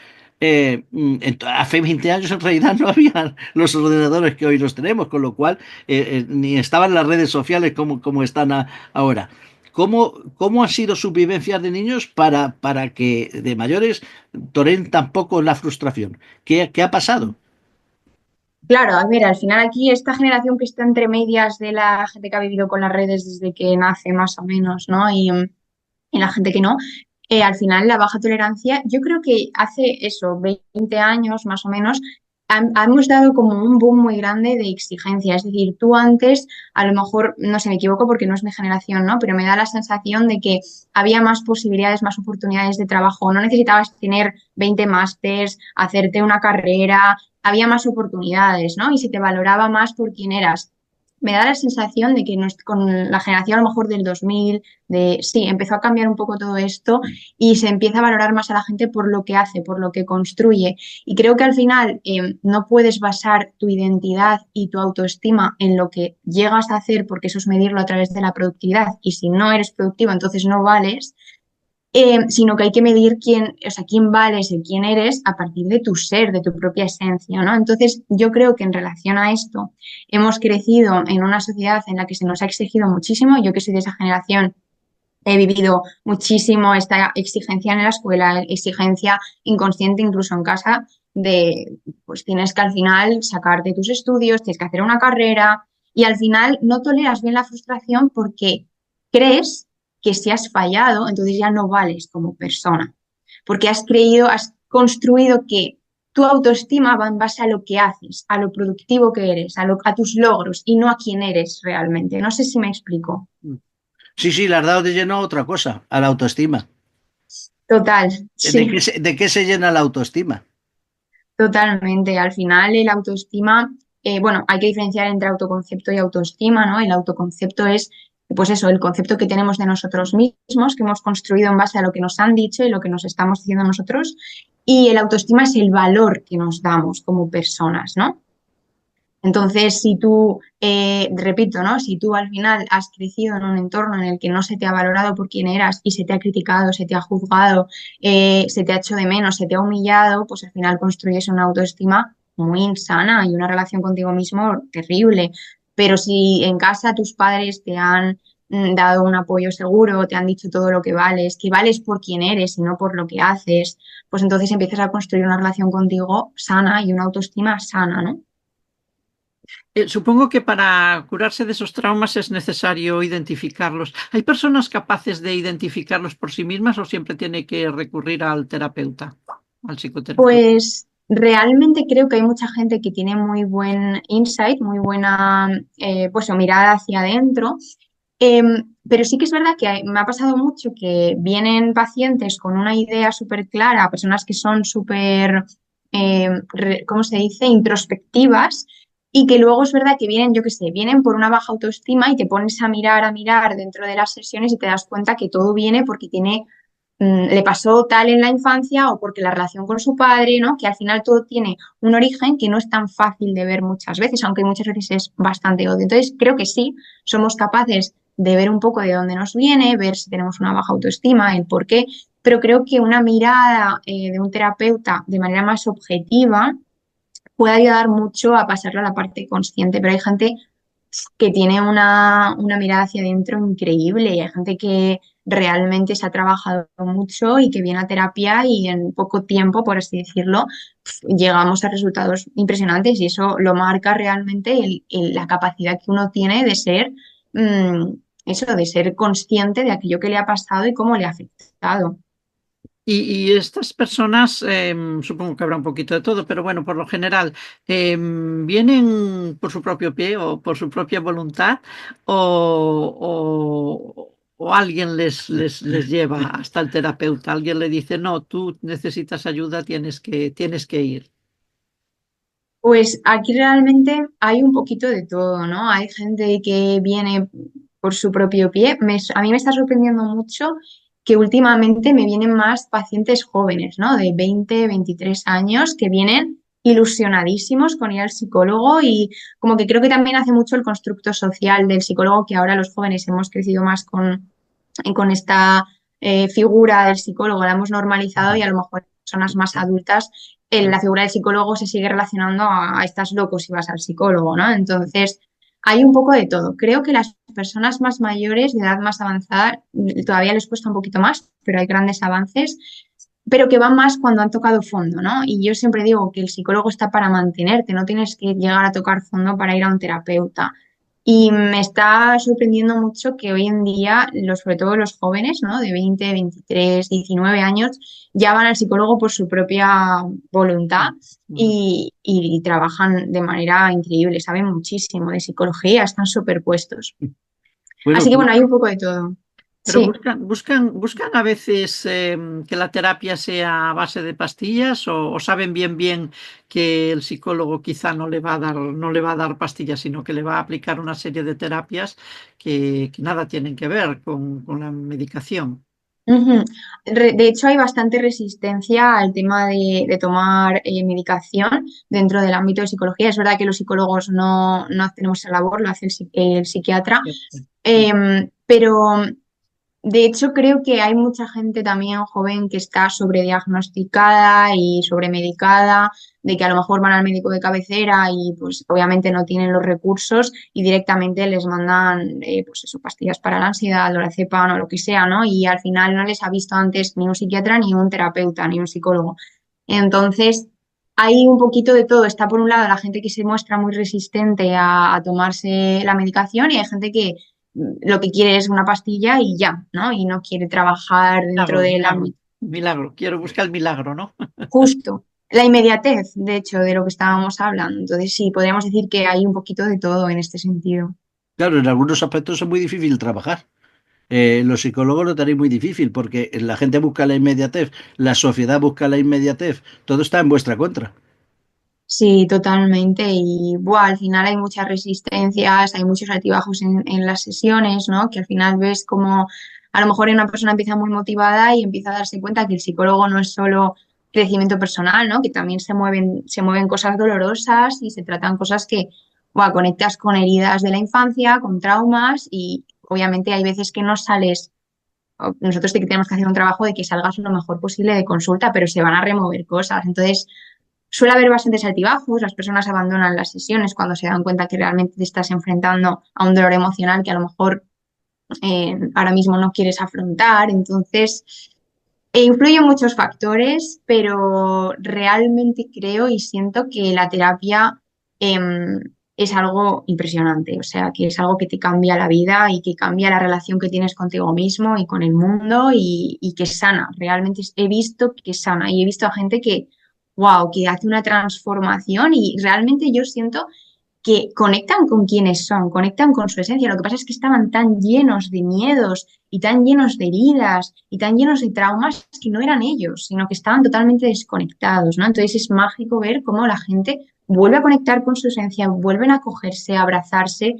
Hace 20 años en realidad no había los ordenadores que hoy los tenemos, con lo cual ni estaban las redes sociales como están ahora. ¿Cómo ha sido su vivencia de niños para que de mayores toleren tan poco la frustración? ¿Qué ha pasado? Claro, a ver, al final aquí esta generación que está entre medias de la gente que ha vivido con las redes desde que nace más o menos, ¿no? Y la gente que no, al final la baja tolerancia, yo creo que hace eso, 20 años más o menos, hemos dado como un boom muy grande de exigencia. Es decir, tú antes, a lo mejor, no sé, me equivoco porque no es mi generación, ¿no? Pero me da la sensación de que había más posibilidades, más oportunidades de trabajo. No necesitabas tener 20 másters, hacerte una carrera, había más oportunidades, ¿no? Y se te valoraba más por quién eras. Me da la sensación de que con la generación a lo mejor del 2000 sí, empezó a cambiar un poco todo esto y se empieza a valorar más a la gente por lo que hace, por lo que construye. Y creo que al final no puedes basar tu identidad y tu autoestima en lo que llegas a hacer, porque eso es medirlo a través de la productividad. Y si no eres productivo, entonces no vales, sino que hay que medir quién, o sea, quién vales y quién eres a partir de tu ser, de tu propia esencia, ¿no? Entonces, yo creo que en relación a esto, hemos crecido en una sociedad en la que se nos ha exigido muchísimo. Yo que soy de esa generación, he vivido muchísimo esta exigencia en la escuela, exigencia inconsciente incluso en casa de, pues tienes que al final sacarte tus estudios, tienes que hacer una carrera y al final no toleras bien la frustración porque crees que si has fallado, entonces ya no vales como persona, porque has creído, has construido que tu autoestima va en base a lo que haces, a lo productivo que eres, a tus logros y no a quién eres realmente. No sé si me explico. Sí, sí, le has dado de lleno a otra cosa, a la autoestima. Total, ¿De qué sí. de qué se llena la autoestima? Totalmente. Al final, el autoestima, bueno, hay que diferenciar entre autoconcepto y autoestima, ¿no? El autoconcepto es, pues eso, el concepto que tenemos de nosotros mismos, que hemos construido en base a lo que nos han dicho y lo que nos estamos diciendo nosotros. Y el autoestima es el valor que nos damos como personas, ¿no? Entonces, si tú, repito, ¿no? Si tú al final has crecido en un entorno en el que no se te ha valorado por quién eras y se te ha criticado, se te ha juzgado, se te ha hecho de menos, se te ha humillado, pues al final construyes una autoestima muy insana y una relación contigo mismo terrible. Pero si en casa tus padres te han dado un apoyo seguro, te han dicho todo lo que vales por quién eres y no por lo que haces, pues entonces empiezas a construir una relación contigo sana y una autoestima sana, ¿no? Supongo que para curarse de esos traumas es necesario identificarlos. ¿Hay personas capaces de identificarlos por sí mismas o siempre tiene que recurrir al terapeuta, al psicoterapeuta? Pues realmente creo que hay mucha gente que tiene muy buen insight, muy buena pues, o mirada hacia adentro. Pero sí que es verdad que me ha pasado mucho que vienen pacientes con una idea súper clara, personas que son súper, ¿cómo se dice?, introspectivas, y que luego es verdad que vienen, yo qué sé, vienen por una baja autoestima y te pones a mirar dentro de las sesiones y te das cuenta que todo viene porque tiene le pasó tal en la infancia o porque la relación con su padre, ¿no? Que al final todo tiene un origen que no es tan fácil de ver muchas veces, aunque muchas veces es bastante odio. Entonces, creo que sí, somos capaces de ver un poco de dónde nos viene, ver si tenemos una baja autoestima, el por qué, pero creo que una mirada de un terapeuta de manera más objetiva puede ayudar mucho a pasarlo a la parte consciente, pero hay gente que tiene una mirada hacia adentro increíble y hay gente que realmente se ha trabajado mucho y que viene a terapia y en poco tiempo, por así decirlo, llegamos a resultados impresionantes y eso lo marca realmente la capacidad que uno tiene de ser, eso, de ser consciente de aquello que le ha pasado y cómo le ha afectado. Y estas personas, supongo que habrá un poquito de todo, pero bueno, por lo general, ¿vienen por su propio pie o por su propia voluntad o alguien les lleva hasta el terapeuta? Alguien le dice, no, tú necesitas ayuda, tienes que ir. Pues aquí realmente hay un poquito de todo, ¿no? Hay gente que viene por su propio pie. A mí me está sorprendiendo mucho que últimamente me vienen más pacientes jóvenes, ¿no? De 20, 23 años que vienen ilusionadísimos con ir al psicólogo y como que creo que también hace mucho el constructo social del psicólogo, que ahora los jóvenes hemos crecido más con esta figura del psicólogo, la hemos normalizado y a lo mejor personas más adultas la figura del psicólogo se sigue relacionando a estás loco si vas al psicólogo, ¿no? Entonces, hay un poco de todo. Creo que las personas más mayores, de edad más avanzada, todavía les cuesta un poquito más, pero hay grandes avances, pero que van más cuando han tocado fondo, ¿no? Y yo siempre digo que el psicólogo está para mantenerte, no tienes que llegar a tocar fondo para ir a un terapeuta. Y me está sorprendiendo mucho que hoy en día, sobre todo los jóvenes, ¿no? De 20, 23, 19 años, ya van al psicólogo por su propia voluntad y trabajan de manera increíble, saben muchísimo de psicología, están superpuestos. Bueno, Así que bueno, hay un poco de todo. Pero Sí. buscan a veces que la terapia sea a base de pastillas o saben bien que el psicólogo quizá no le va a dar pastillas, sino que le va a aplicar una serie de terapias que nada tienen que ver con la medicación. Ujú. De hecho, hay bastante resistencia al tema de tomar medicación dentro del ámbito de psicología. Es verdad que los psicólogos no tenemos esa labor, lo hace el psiquiatra. Pero de hecho creo que hay mucha gente también joven que está sobrediagnosticada y sobremedicada, de que a lo mejor van al médico de cabecera y pues obviamente no tienen los recursos y directamente les mandan pues eso, pastillas para la ansiedad, lorazepam o lo que sea, ¿no? Y al final no les ha visto antes ni un psiquiatra, ni un terapeuta, ni un psicólogo. Entonces, hay un poquito de todo. Está por un lado la gente que se muestra muy resistente a tomarse la medicación y hay gente que lo que quiere es una pastilla y ya, ¿no? Y no quiere trabajar dentro del ámbito. Milagro. Quiero buscar el milagro, ¿no? Justo. La inmediatez, de hecho, de lo que estábamos hablando. Entonces, sí, podríamos decir que hay un poquito de todo en este sentido. claro, en algunos aspectos es muy difícil trabajar. Los psicólogos lo tenéis muy difícil porque la gente busca la inmediatez, la sociedad busca la inmediatez, todo está en vuestra contra. Sí, totalmente. Y buah, al final hay muchas resistencias, hay muchos altibajos en las sesiones, ¿no? Que al final ves como a lo mejor una persona empieza muy motivada y empieza a darse cuenta que el psicólogo no es solo crecimiento personal, ¿no? Que también se mueven cosas dolorosas y se tratan cosas que, buah, conectas con heridas de la infancia, con traumas y obviamente hay veces que no sales. Nosotros sí que tenemos que hacer un trabajo de que salgas lo mejor posible de consulta, pero se van a remover cosas. Entonces, suele haber bastantes altibajos, las personas abandonan las sesiones cuando se dan cuenta que realmente te estás enfrentando a un dolor emocional que a lo mejor ahora mismo no quieres afrontar. Entonces, influyen muchos factores, pero realmente creo y siento que la terapia es algo impresionante, o sea, que es algo que te cambia la vida y que cambia la relación que tienes contigo mismo y con el mundo y que sana. Realmente he visto que sana y he visto a gente que, wow, que hace una transformación y realmente yo siento que conectan con quienes son, conectan con su esencia. Lo que pasa es que estaban tan llenos de miedos y tan llenos de heridas y tan llenos de traumas que no eran ellos, sino que estaban totalmente desconectados, ¿no? Entonces es mágico ver cómo la gente vuelve a conectar con su esencia, vuelven a cogerse, a abrazarse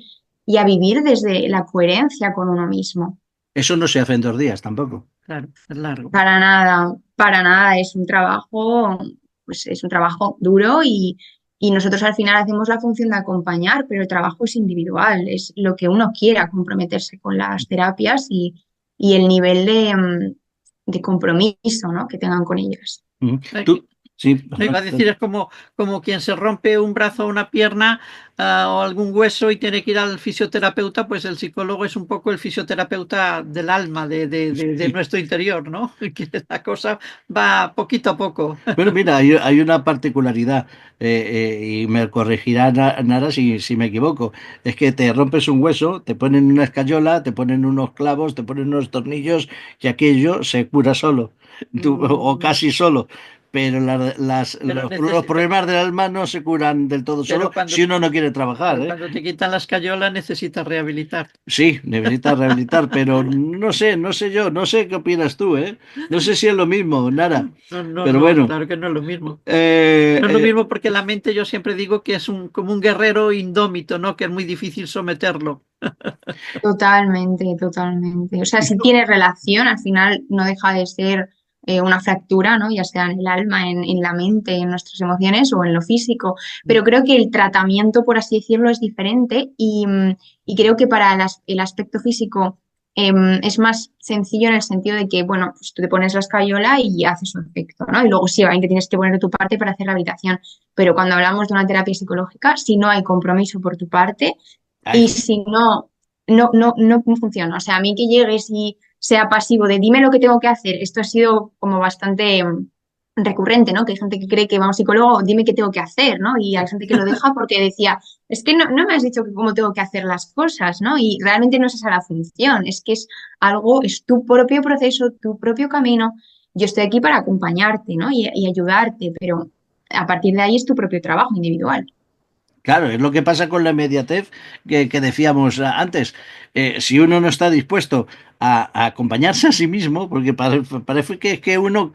y a vivir desde la coherencia con uno mismo. Eso no se hace en 2 días tampoco. Claro, es largo. Para nada, es un trabajo, pues es un trabajo duro Y nosotros al final hacemos la función de acompañar, pero el trabajo es individual, es lo que uno quiera comprometerse con las terapias y el nivel de compromiso, ¿no?, que tengan con ellas. Tú, sí, No iba a decir, es como quien se rompe un brazo o una pierna o algún hueso y tiene que ir al fisioterapeuta, pues el psicólogo es un poco el fisioterapeuta del alma, de sí. nuestro interior, ¿no? Que la cosa va poquito a poco. Bueno, mira, hay una particularidad, y me corregirá Nara si me equivoco. Es que te rompes un hueso, te ponen una escayola, te ponen unos clavos, te ponen unos tornillos, y aquello se cura solo, o Mm, casi solo. Pero Pero, los problemas del alma no se curan del todo pero solo si uno no quiere trabajar, pero ¿eh? cuando te quitan la escayola necesitas rehabilitar. Sí, necesitas rehabilitar, pero no sé yo, no sé qué opinas tú, ¿eh? No sé si es lo mismo, Nara. No, no, Pero no, bueno, claro que no es lo mismo. eh, No es lo eh, mismo porque la mente yo siempre digo que es como un guerrero indómito, ¿no? Que es muy difícil someterlo. Totalmente, totalmente. O sea, si tiene relación, al final no deja de ser una fractura, ¿no? Ya sea en el alma, en la mente, en nuestras emociones o en lo físico. Pero creo que el tratamiento, por así decirlo, es diferente y creo que para el aspecto físico es más sencillo en el sentido de que, bueno, pues tú te pones la escayola y hace su efecto, ¿no? Y luego sí, obviamente tienes que poner de tu parte para hacer la habitación. Pero cuando hablamos de una terapia psicológica, si no hay compromiso por tu parte, ay, y si no, no funciona. O sea, a mí que llegues y sea pasivo de dime lo que tengo que hacer, esto ha sido como bastante recurrente, ¿no? Que hay gente que cree que va a un psicólogo, dime qué tengo que hacer, ¿no? Y hay gente que lo deja porque decía, es que no me has dicho que cómo tengo que hacer las cosas, ¿no? Y realmente no es esa la función, es que es algo, es tu propio proceso, tu propio camino. Yo estoy aquí para acompañarte, ¿no? Y ayudarte, pero a partir de ahí es tu propio trabajo individual. claro, es lo que pasa con la inmediatez que decíamos antes. Si uno no está dispuesto a acompañarse a sí mismo, porque parece que uno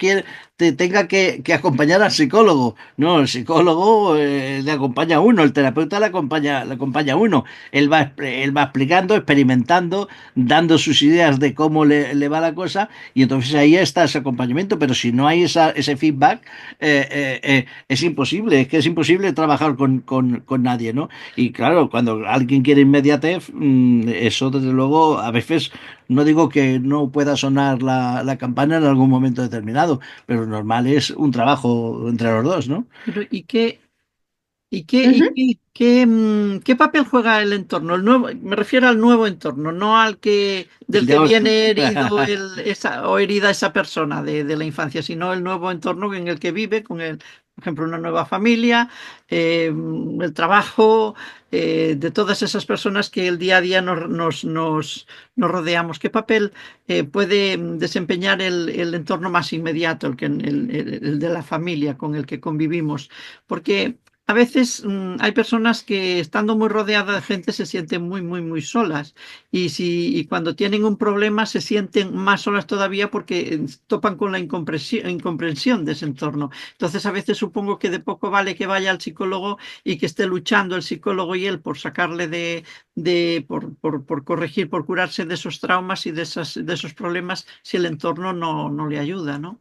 tenga que acompañar al psicólogo. No, el psicólogo le acompaña a uno, el terapeuta le acompaña a uno. Él va explicando, experimentando, dando sus ideas de cómo le va la cosa, y entonces ahí está ese acompañamiento. Pero si no hay ese feedback, es imposible, es que es imposible trabajar con nadie, ¿no? Y claro, cuando alguien quiere inmediatez, eso desde luego a veces, no digo que no pueda sonar la campana en algún momento determinado, pero lo normal es un trabajo entre los dos, ¿no? Pero, ¿y Ujú. qué papel juega el entorno? Me refiero al nuevo entorno, no al El del de que ahora. viene herido o herida esa persona de la infancia, sino el nuevo entorno en el que vive, por ejemplo, una nueva familia, el trabajo, de todas esas personas que el día a día nos rodeamos. ¿Qué papel puede desempeñar el entorno más inmediato, el de la familia con el que convivimos? Porque a veces hay personas que estando muy rodeadas de gente se sienten muy, muy, muy solas y cuando tienen un problema se sienten más solas todavía porque topan con la incomprensión de ese entorno. Entonces a veces supongo que de poco vale que vaya al psicólogo y que esté luchando el psicólogo y él por sacarle por corregir, por curarse de esos traumas y de esos problemas si el entorno no le ayuda, ¿no?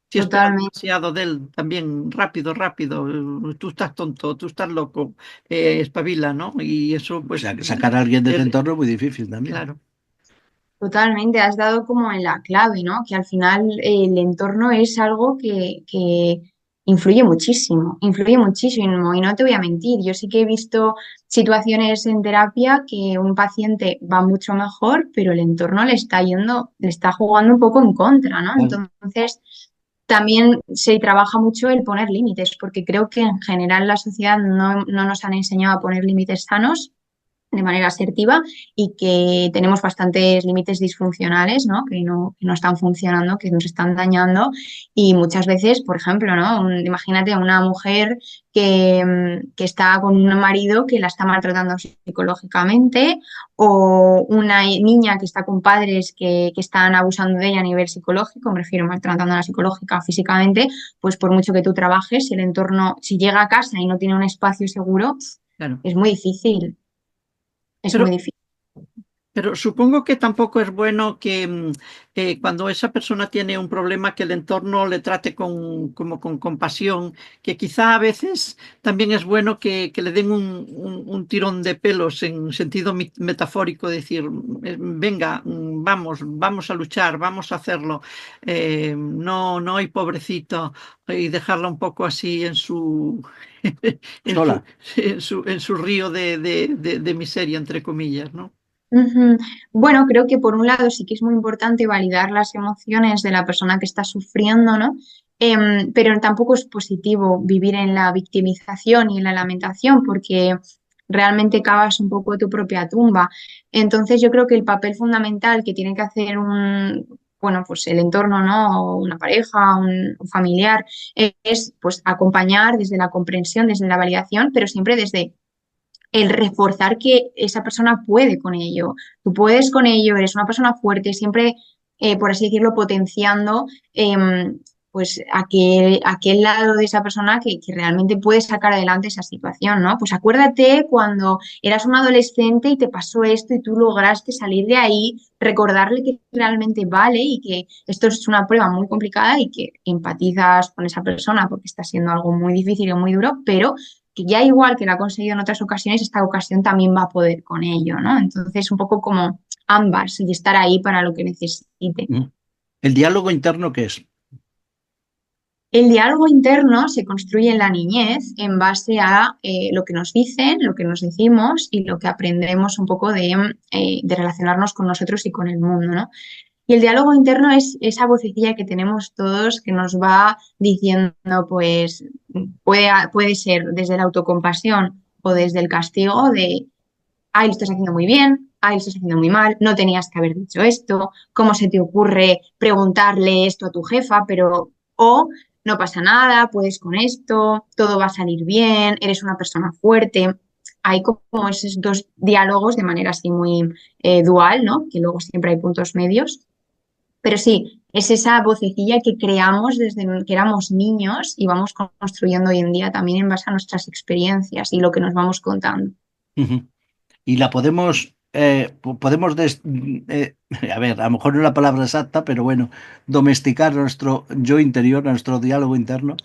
Si espera Totalmente. demasiado de él, también rápido, rápido, tú estás tonto, tú estás loco, espabila, ¿no? Y eso, O pues, sea, que sacar a alguien de ese er- entorno es muy difícil también. claro. Totalmente, has dado como en la clave, ¿no? Que al final el entorno es algo que influye muchísimo y no te voy a mentir, yo sí que he visto situaciones en terapia que un paciente va mucho mejor, pero el entorno le está jugando un poco en contra, ¿no? Claro. Entonces, también se trabaja mucho el poner límites, porque creo que en general la sociedad no nos han enseñado a poner límites sanos de manera asertiva y que tenemos bastantes límites disfuncionales, ¿no? Que no están funcionando, que nos están dañando y muchas veces, por ejemplo, ¿no? Imagínate una mujer que está con un marido que la está maltratando psicológicamente o una niña que está con padres que están abusando de ella a nivel psicológico, me refiero maltratándola psicológica físicamente, pues por mucho que tú trabajes, si el entorno, si llega a casa y no tiene un espacio seguro, Claro. es muy difícil. Es Pero muy difícil. Pero supongo que tampoco es bueno que cuando esa persona tiene un problema que el entorno le trate como con compasión, que quizá a veces también es bueno que le den un tirón de pelos en sentido metafórico, decir, venga, vamos a luchar, vamos a hacerlo, no, no hay pobrecito, y dejarla un poco así en su, en su, Sola. en su río de miseria, entre comillas, ¿no? Ujú. Bueno, creo que por un lado sí que es muy importante validar las emociones de la persona que está sufriendo, ¿no? Pero tampoco es positivo vivir en la victimización y en la lamentación porque realmente cavas un poco tu propia tumba. Entonces yo creo que el papel fundamental que tiene que hacer bueno, pues el entorno, ¿no? O una pareja, un familiar, es pues acompañar desde la comprensión, desde la validación, pero siempre desde el reforzar que esa persona puede con ello. Tú puedes con ello, eres una persona fuerte, siempre, por así decirlo, potenciando pues aquel lado de esa persona que realmente puede sacar adelante esa situación, ¿no? Pues acuérdate cuando eras un adolescente y te pasó esto y tú lograste salir de ahí, recordarle que realmente vale y que esto es una prueba muy complicada y que empatizas con esa persona porque está siendo algo muy difícil y muy duro, pero que ya igual que lo ha conseguido en otras ocasiones, esta ocasión también va a poder con ello, ¿no? Entonces, un poco como ambas y estar ahí para lo que necesite. Mm. ¿El diálogo interno qué es? El diálogo interno se construye en la niñez en base a lo que nos dicen, lo que nos decimos y lo que aprendemos un poco de relacionarnos con nosotros y con el mundo, ¿no? Y el diálogo interno es esa vocecilla que tenemos todos que nos va diciendo, pues, puede ser desde la autocompasión o desde el castigo de, ay, lo estás haciendo muy bien, ay, lo estás haciendo muy mal, no tenías que haber dicho esto, ¿cómo se te ocurre preguntarle esto a tu jefa? Pero, o no pasa nada, puedes con esto, todo va a salir bien, eres una persona fuerte. Hay como esos dos diálogos de manera así muy dual, ¿no? Que luego siempre hay puntos medios, pero sí, es esa vocecilla que creamos desde que éramos niños y vamos construyendo hoy en día también en base a nuestras experiencias y lo que nos vamos contando. Ujú. Y la podemos, a ver, a lo mejor no es la palabra exacta, pero bueno, domesticar nuestro yo interior, nuestro diálogo interno.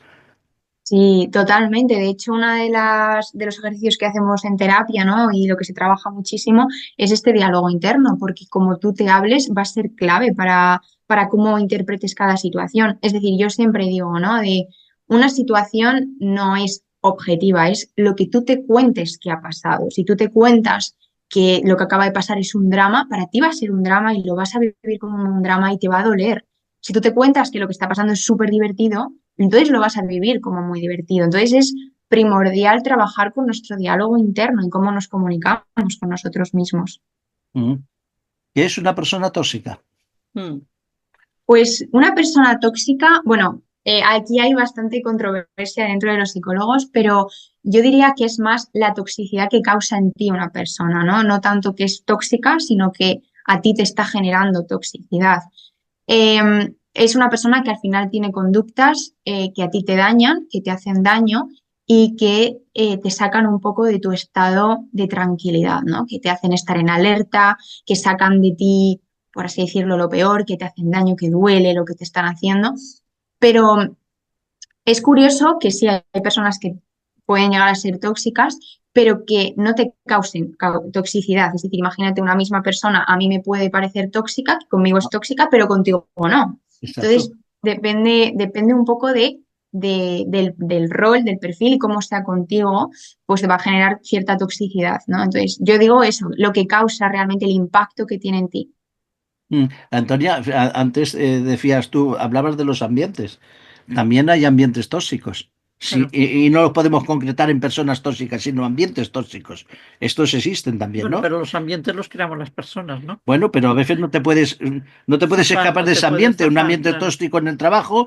Sí, totalmente. De hecho, una de los ejercicios que hacemos en terapia, ¿no? Y lo que se trabaja muchísimo es este diálogo interno, porque como tú te hables va a ser clave para cómo interpretes cada situación. Es decir, yo siempre digo, ¿no? De una situación no es objetiva, es lo que tú te cuentes que ha pasado. Si tú te cuentas que lo que acaba de pasar es un drama, para ti va a ser un drama y lo vas a vivir como un drama y te va a doler. Si tú te cuentas que lo que está pasando es súper divertido, entonces lo vas a vivir como muy divertido. Entonces es primordial trabajar con nuestro diálogo interno y cómo nos comunicamos con nosotros mismos. Ujú. ¿Qué es una persona tóxica? Mm. Pues una persona tóxica, bueno, aquí hay bastante controversia dentro de los psicólogos, pero yo diría que es más la toxicidad que causa en ti una persona, ¿no? No tanto que es tóxica, sino que a ti te está generando toxicidad. Es una persona que al final tiene conductas que a ti te dañan, que te hacen daño y que te sacan un poco de tu estado de tranquilidad, ¿no? Que te hacen estar en alerta, que sacan de ti, por así decirlo, lo peor, que te hacen daño, que duele lo que te están haciendo. Pero es curioso que sí hay personas que pueden llegar a ser tóxicas, pero que no te causen toxicidad. Es decir, imagínate una misma persona, a mí me puede parecer tóxica, que conmigo es tóxica, pero contigo no. Exacto. Entonces, depende un poco del rol, del perfil y cómo está contigo, pues te va a generar cierta toxicidad, ¿no? Entonces, yo digo eso, lo que causa realmente el impacto que tiene en ti. Antonia, antes decías tú, hablabas de los ambientes. También hay ambientes tóxicos. Sí, Claro. y no los podemos concretar en personas tóxicas, sino ambientes tóxicos. Estos existen también, Bueno, ¿no? pero los ambientes los creamos las personas, ¿no? Bueno, pero a veces no te puedes Zafar, escapar no de te ese puedes ambiente, un zafar, ambiente claro. tóxico en el trabajo,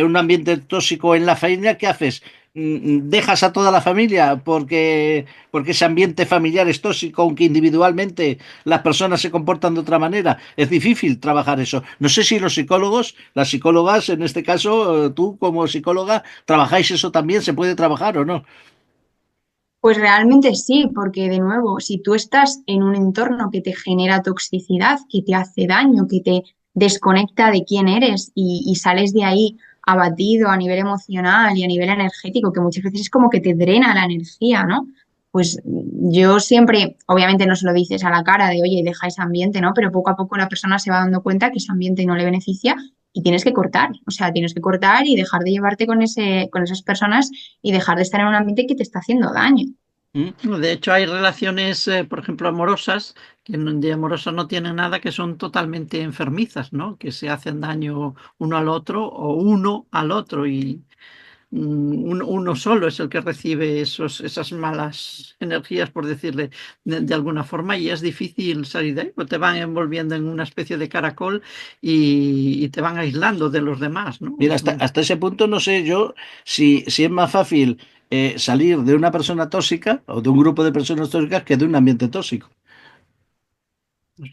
un ambiente tóxico en la familia, ¿qué haces? ¿Dejas a toda la familia porque ese ambiente familiar es tóxico, aunque individualmente las personas se comportan de otra manera? Es difícil trabajar eso. No sé si los psicólogos, las psicólogas, en este caso, tú como psicóloga, ¿trabajáis eso también? ¿Se puede trabajar o no? Pues realmente sí, porque de nuevo, si tú estás en un entorno que te genera toxicidad, que te hace daño, que te desconecta de quién eres y sales de ahí abatido a nivel emocional y a nivel energético, que muchas veces es como que te drena la energía, ¿no? Pues yo siempre, obviamente no se lo dices a la cara de, oye, deja ese ambiente, ¿no? Pero poco a poco la persona se va dando cuenta que ese ambiente no le beneficia y tienes que cortar, o sea, tienes que cortar y dejar de llevarte con esas personas y dejar de estar en un ambiente que te está haciendo daño. De hecho, hay relaciones, por ejemplo, amorosas, que de amorosas no tienen nada, que son totalmente enfermizas, ¿no? Que se hacen daño uno al otro o uno al otro y uno solo es el que recibe esas malas energías, por decirle de alguna forma, y es difícil salir de ahí, pues te van envolviendo en una especie de caracol y te van aislando de los demás, ¿no? Mira, hasta ese punto no sé yo si es más fácil salir de una persona tóxica o de un grupo de personas tóxicas que de un ambiente tóxico.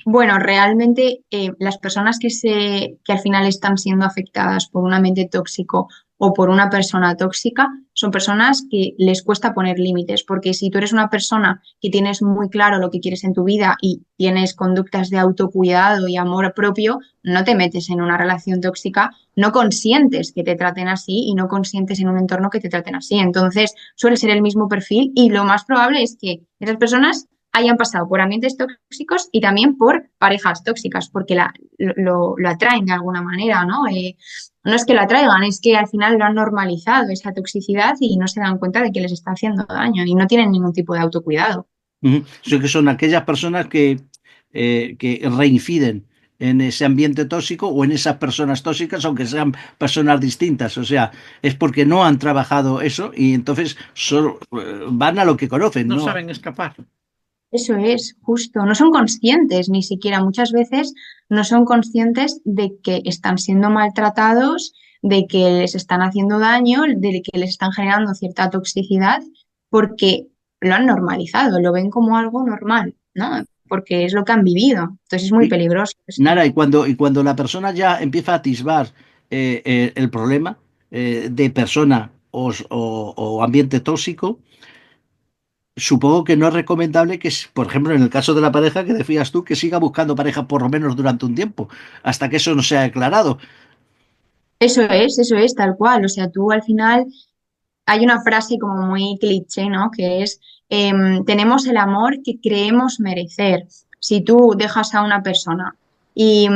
Bueno, realmente las personas que al final están siendo afectadas por un ambiente tóxico o por una persona tóxica son personas que les cuesta poner límites, porque si tú eres una persona que tienes muy claro lo que quieres en tu vida y tienes conductas de autocuidado y amor propio, no te metes en una relación tóxica, no consientes que te traten así y no consientes en un entorno que te traten así. Entonces, suele ser el mismo perfil y lo más probable es que esas personas hayan pasado por ambientes tóxicos y también por parejas tóxicas, porque lo atraen de alguna manera, ¿no? No es que lo atraigan, es que al final lo han normalizado esa toxicidad y no se dan cuenta de que les está haciendo daño y no tienen ningún tipo de autocuidado. Ujú. Sé que son aquellas personas que reinciden en ese ambiente tóxico o en esas personas tóxicas, aunque sean personas distintas. O sea, es porque no han trabajado eso y entonces solo, van a lo que conocen, No ¿no? saben escapar. Eso es, justo. No son conscientes ni siquiera, muchas veces no son conscientes de que están siendo maltratados, de que les están haciendo daño, de que les están generando cierta toxicidad, porque lo han normalizado, lo ven como algo normal, ¿no? Porque es lo que han vivido. Entonces es muy Y, peligroso esto. nada, y cuando la persona ya empieza a atisbar el problema de persona o ambiente tóxico, supongo que no es recomendable que, por ejemplo, en el caso de la pareja que decías tú, que siga buscando pareja por lo menos durante un tiempo, hasta que eso no sea aclarado. Eso es, tal cual. O sea, tú al final hay una frase como muy cliché, ¿no? Que es, tenemos el amor que creemos merecer. Si tú dejas a una persona y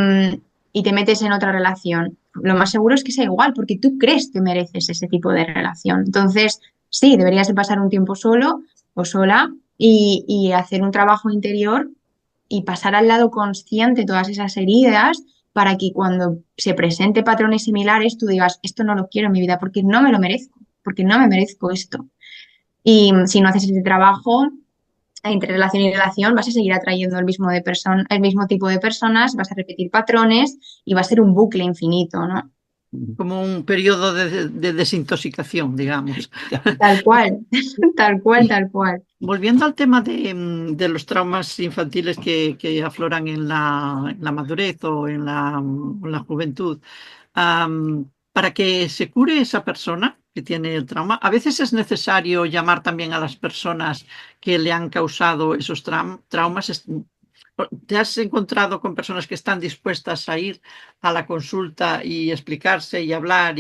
te metes en otra relación, lo más seguro es que sea igual, porque tú crees que mereces ese tipo de relación. Entonces, sí, deberías de pasar un tiempo solo o sola y hacer un trabajo interior y pasar al lado consciente todas esas heridas para que cuando se presente patrones similares tú digas, esto no lo quiero en mi vida porque no me lo merezco, porque no me merezco esto. Y si no haces ese trabajo, entre relación y relación, vas a seguir atrayendo el mismo tipo de personas, vas a repetir patrones y va a ser un bucle infinito, ¿no? Como un periodo de desintoxicación, digamos. Tal cual, tal cual, tal cual. Volviendo al tema de los traumas infantiles que afloran en la madurez o en la juventud, para que se cure esa persona que tiene el trauma, a veces es necesario llamar también a las personas que le han causado esos traumas. ¿Te has encontrado con personas que están dispuestas a ir a la consulta y explicarse y hablar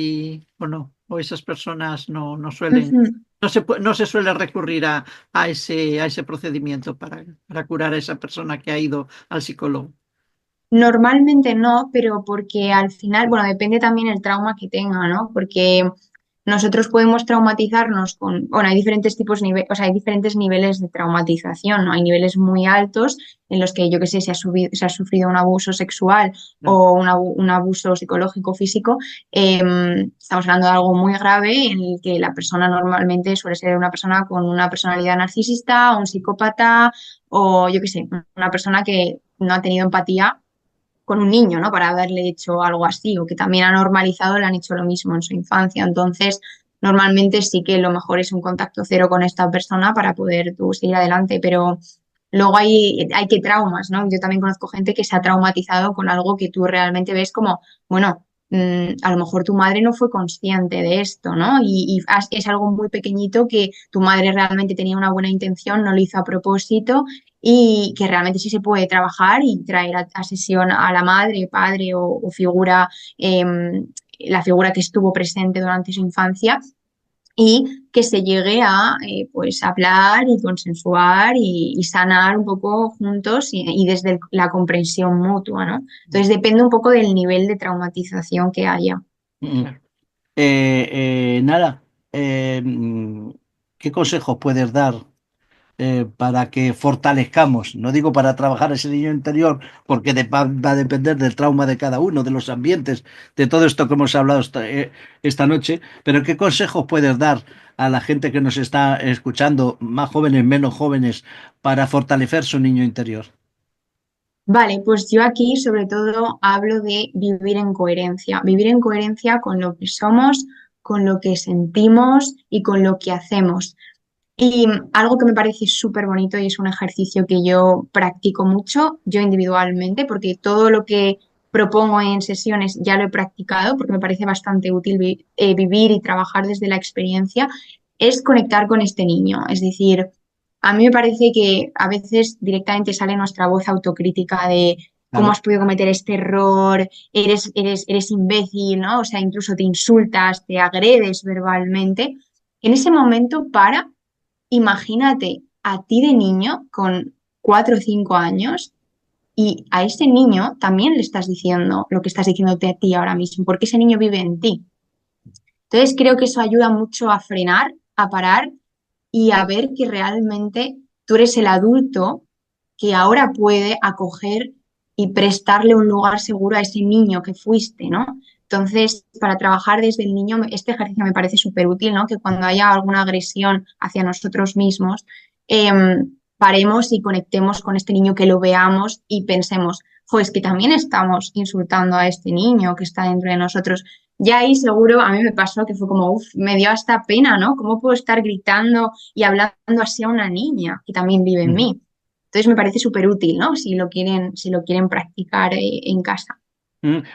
o no? ¿O esas personas no suelen, Ujú. no se suele recurrir a ese procedimiento para curar a esa persona que ha ido al psicólogo? Normalmente no, pero porque al final, bueno, depende también el trauma que tenga, ¿no? Porque nosotros podemos traumatizarnos bueno, hay diferentes o sea, hay diferentes niveles de traumatización, ¿no? Hay niveles muy altos en los que, yo qué sé, se ha sufrido un abuso sexual Claro. o un abuso psicológico físico. Estamos hablando de algo muy grave en el que la persona normalmente suele ser una persona con una personalidad narcisista, un psicópata o, yo qué sé, una persona que no ha tenido empatía con un niño, ¿no? Para haberle hecho algo así, o que también ha normalizado, le han hecho lo mismo en su infancia. Entonces, normalmente sí que lo mejor es un contacto cero con esta persona para poder tú seguir adelante, pero luego hay que traumas, ¿no? Yo también conozco gente que se ha traumatizado con algo que tú realmente ves como, bueno, a lo mejor tu madre no fue consciente de esto, ¿no? Es algo muy pequeñito que tu madre realmente tenía una buena intención, no lo hizo a propósito y que realmente sí se puede trabajar y traer a sesión a la madre, padre o figura, la figura que estuvo presente durante su infancia y que se llegue a pues hablar y consensuar y sanar un poco juntos y desde la comprensión mutua, ¿no? Entonces depende un poco del nivel de traumatización que haya. Mm. Nara, ¿qué consejos puedes dar para que fortalezcamos? No digo para trabajar ese niño interior, porque va a depender del trauma de cada uno, de los ambientes, de todo esto que hemos hablado esta noche, pero ¿qué consejos puedes dar a la gente que nos está escuchando, más jóvenes, menos jóvenes, para fortalecer su niño interior? Vale, pues yo aquí sobre todo hablo de vivir en coherencia con lo que somos, con lo que sentimos y con lo que hacemos. Y algo que me parece súper bonito y es un ejercicio que yo practico mucho, yo individualmente, porque todo lo que propongo en sesiones ya lo he practicado, porque me parece bastante útil vivir y trabajar desde la experiencia, es conectar con este niño. Es decir, a mí me parece que a veces directamente sale nuestra voz autocrítica de cómo Claro. has podido cometer este error, eres imbécil, ¿no? O sea, incluso te insultas, te agredes verbalmente. En ese momento para. Imagínate a ti de niño con 4 o 5 años y a ese niño también le estás diciendo lo que estás diciéndote a ti ahora mismo, porque ese niño vive en ti. Entonces creo que eso ayuda mucho a frenar, a parar y a ver que realmente tú eres el adulto que ahora puede acoger y prestarle un lugar seguro a ese niño que fuiste, ¿no? Entonces, para trabajar desde el niño, este ejercicio me parece súper útil, ¿no? Que cuando haya alguna agresión hacia nosotros mismos, paremos y conectemos con este niño, que lo veamos y pensemos, pues que también estamos insultando a este niño que está dentro de nosotros. Ya ahí seguro a mí me pasó que fue como, uff, me dio hasta pena, ¿no? ¿Cómo puedo estar gritando y hablando así a una niña que también vive en Ujú. mí? Entonces me parece súper útil, ¿no? Si lo quieren practicar en casa.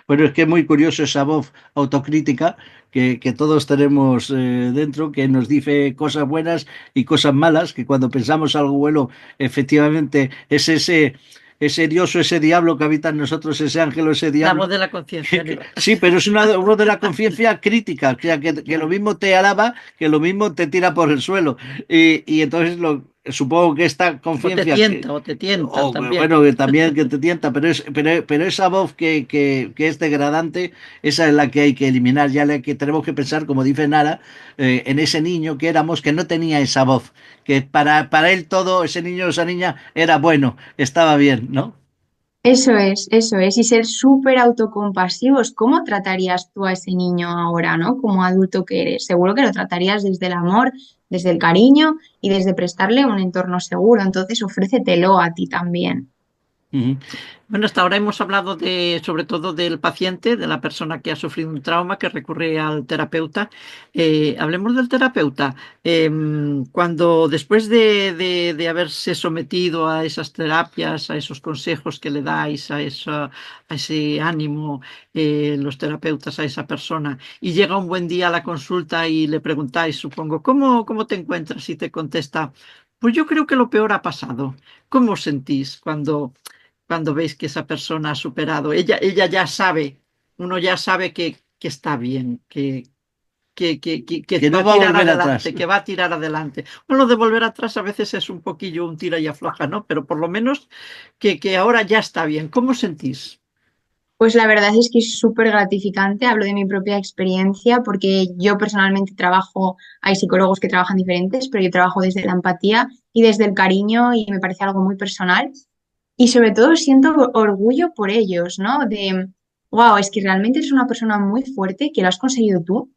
Pero es que es muy curioso esa voz autocrítica que todos tenemos dentro, que nos dice cosas buenas y cosas malas, que cuando pensamos algo bueno, efectivamente es ese Dios o ese diablo que habita en nosotros, ese ángel o ese La voz diablo. de la conciencia, digo. Sí, pero es una voz de la conciencia crítica, o sea, que lo mismo te alaba, que lo mismo te tira por el suelo. Y entonces supongo que esta conciencia, O te tienta o también. bueno, que también que te tienta, pero esa voz que es degradante, esa es la que hay que eliminar, ya la que tenemos que pensar, como dice Nara, en ese niño que éramos, que no tenía esa voz, que para él todo, ese niño o esa niña era bueno, estaba bien, ¿no? Eso es. Y ser súper autocompasivos. ¿Cómo tratarías tú a ese niño ahora, ¿no? Como adulto que eres. Seguro que lo tratarías desde el amor, desde el cariño y desde prestarle un entorno seguro. Entonces, ofrécetelo a ti también. Ujú. Bueno, hasta ahora hemos hablado sobre todo del paciente, de la persona que ha sufrido un trauma, que recurre al terapeuta. Hablemos del terapeuta. Cuando después de haberse sometido a esas terapias, a esos consejos que le dais, a ese ánimo, los terapeutas a esa persona, y llega un buen día a la consulta y le preguntáis, supongo, ¿cómo te encuentras? Y te contesta, pues yo creo que lo peor ha pasado. ¿Cómo os sentís cuando veis que esa persona ha superado? Ella ya sabe, uno ya sabe que está bien, que Que va no a va a tirar volver atrás. adelante, que va a tirar adelante. Bueno, lo de volver atrás a veces es un poquillo un tira y afloja, ¿no? Pero por lo menos que ahora ya está bien. ¿Cómo sentís? Pues la verdad es que es súper gratificante. Hablo de mi propia experiencia porque yo personalmente trabajo, hay psicólogos que trabajan diferentes, pero yo trabajo desde la empatía y desde el cariño y me parece algo muy personal. Y sobre todo siento orgullo por ellos, ¿no? De, wow, es que realmente eres una persona muy fuerte, que lo has conseguido tú.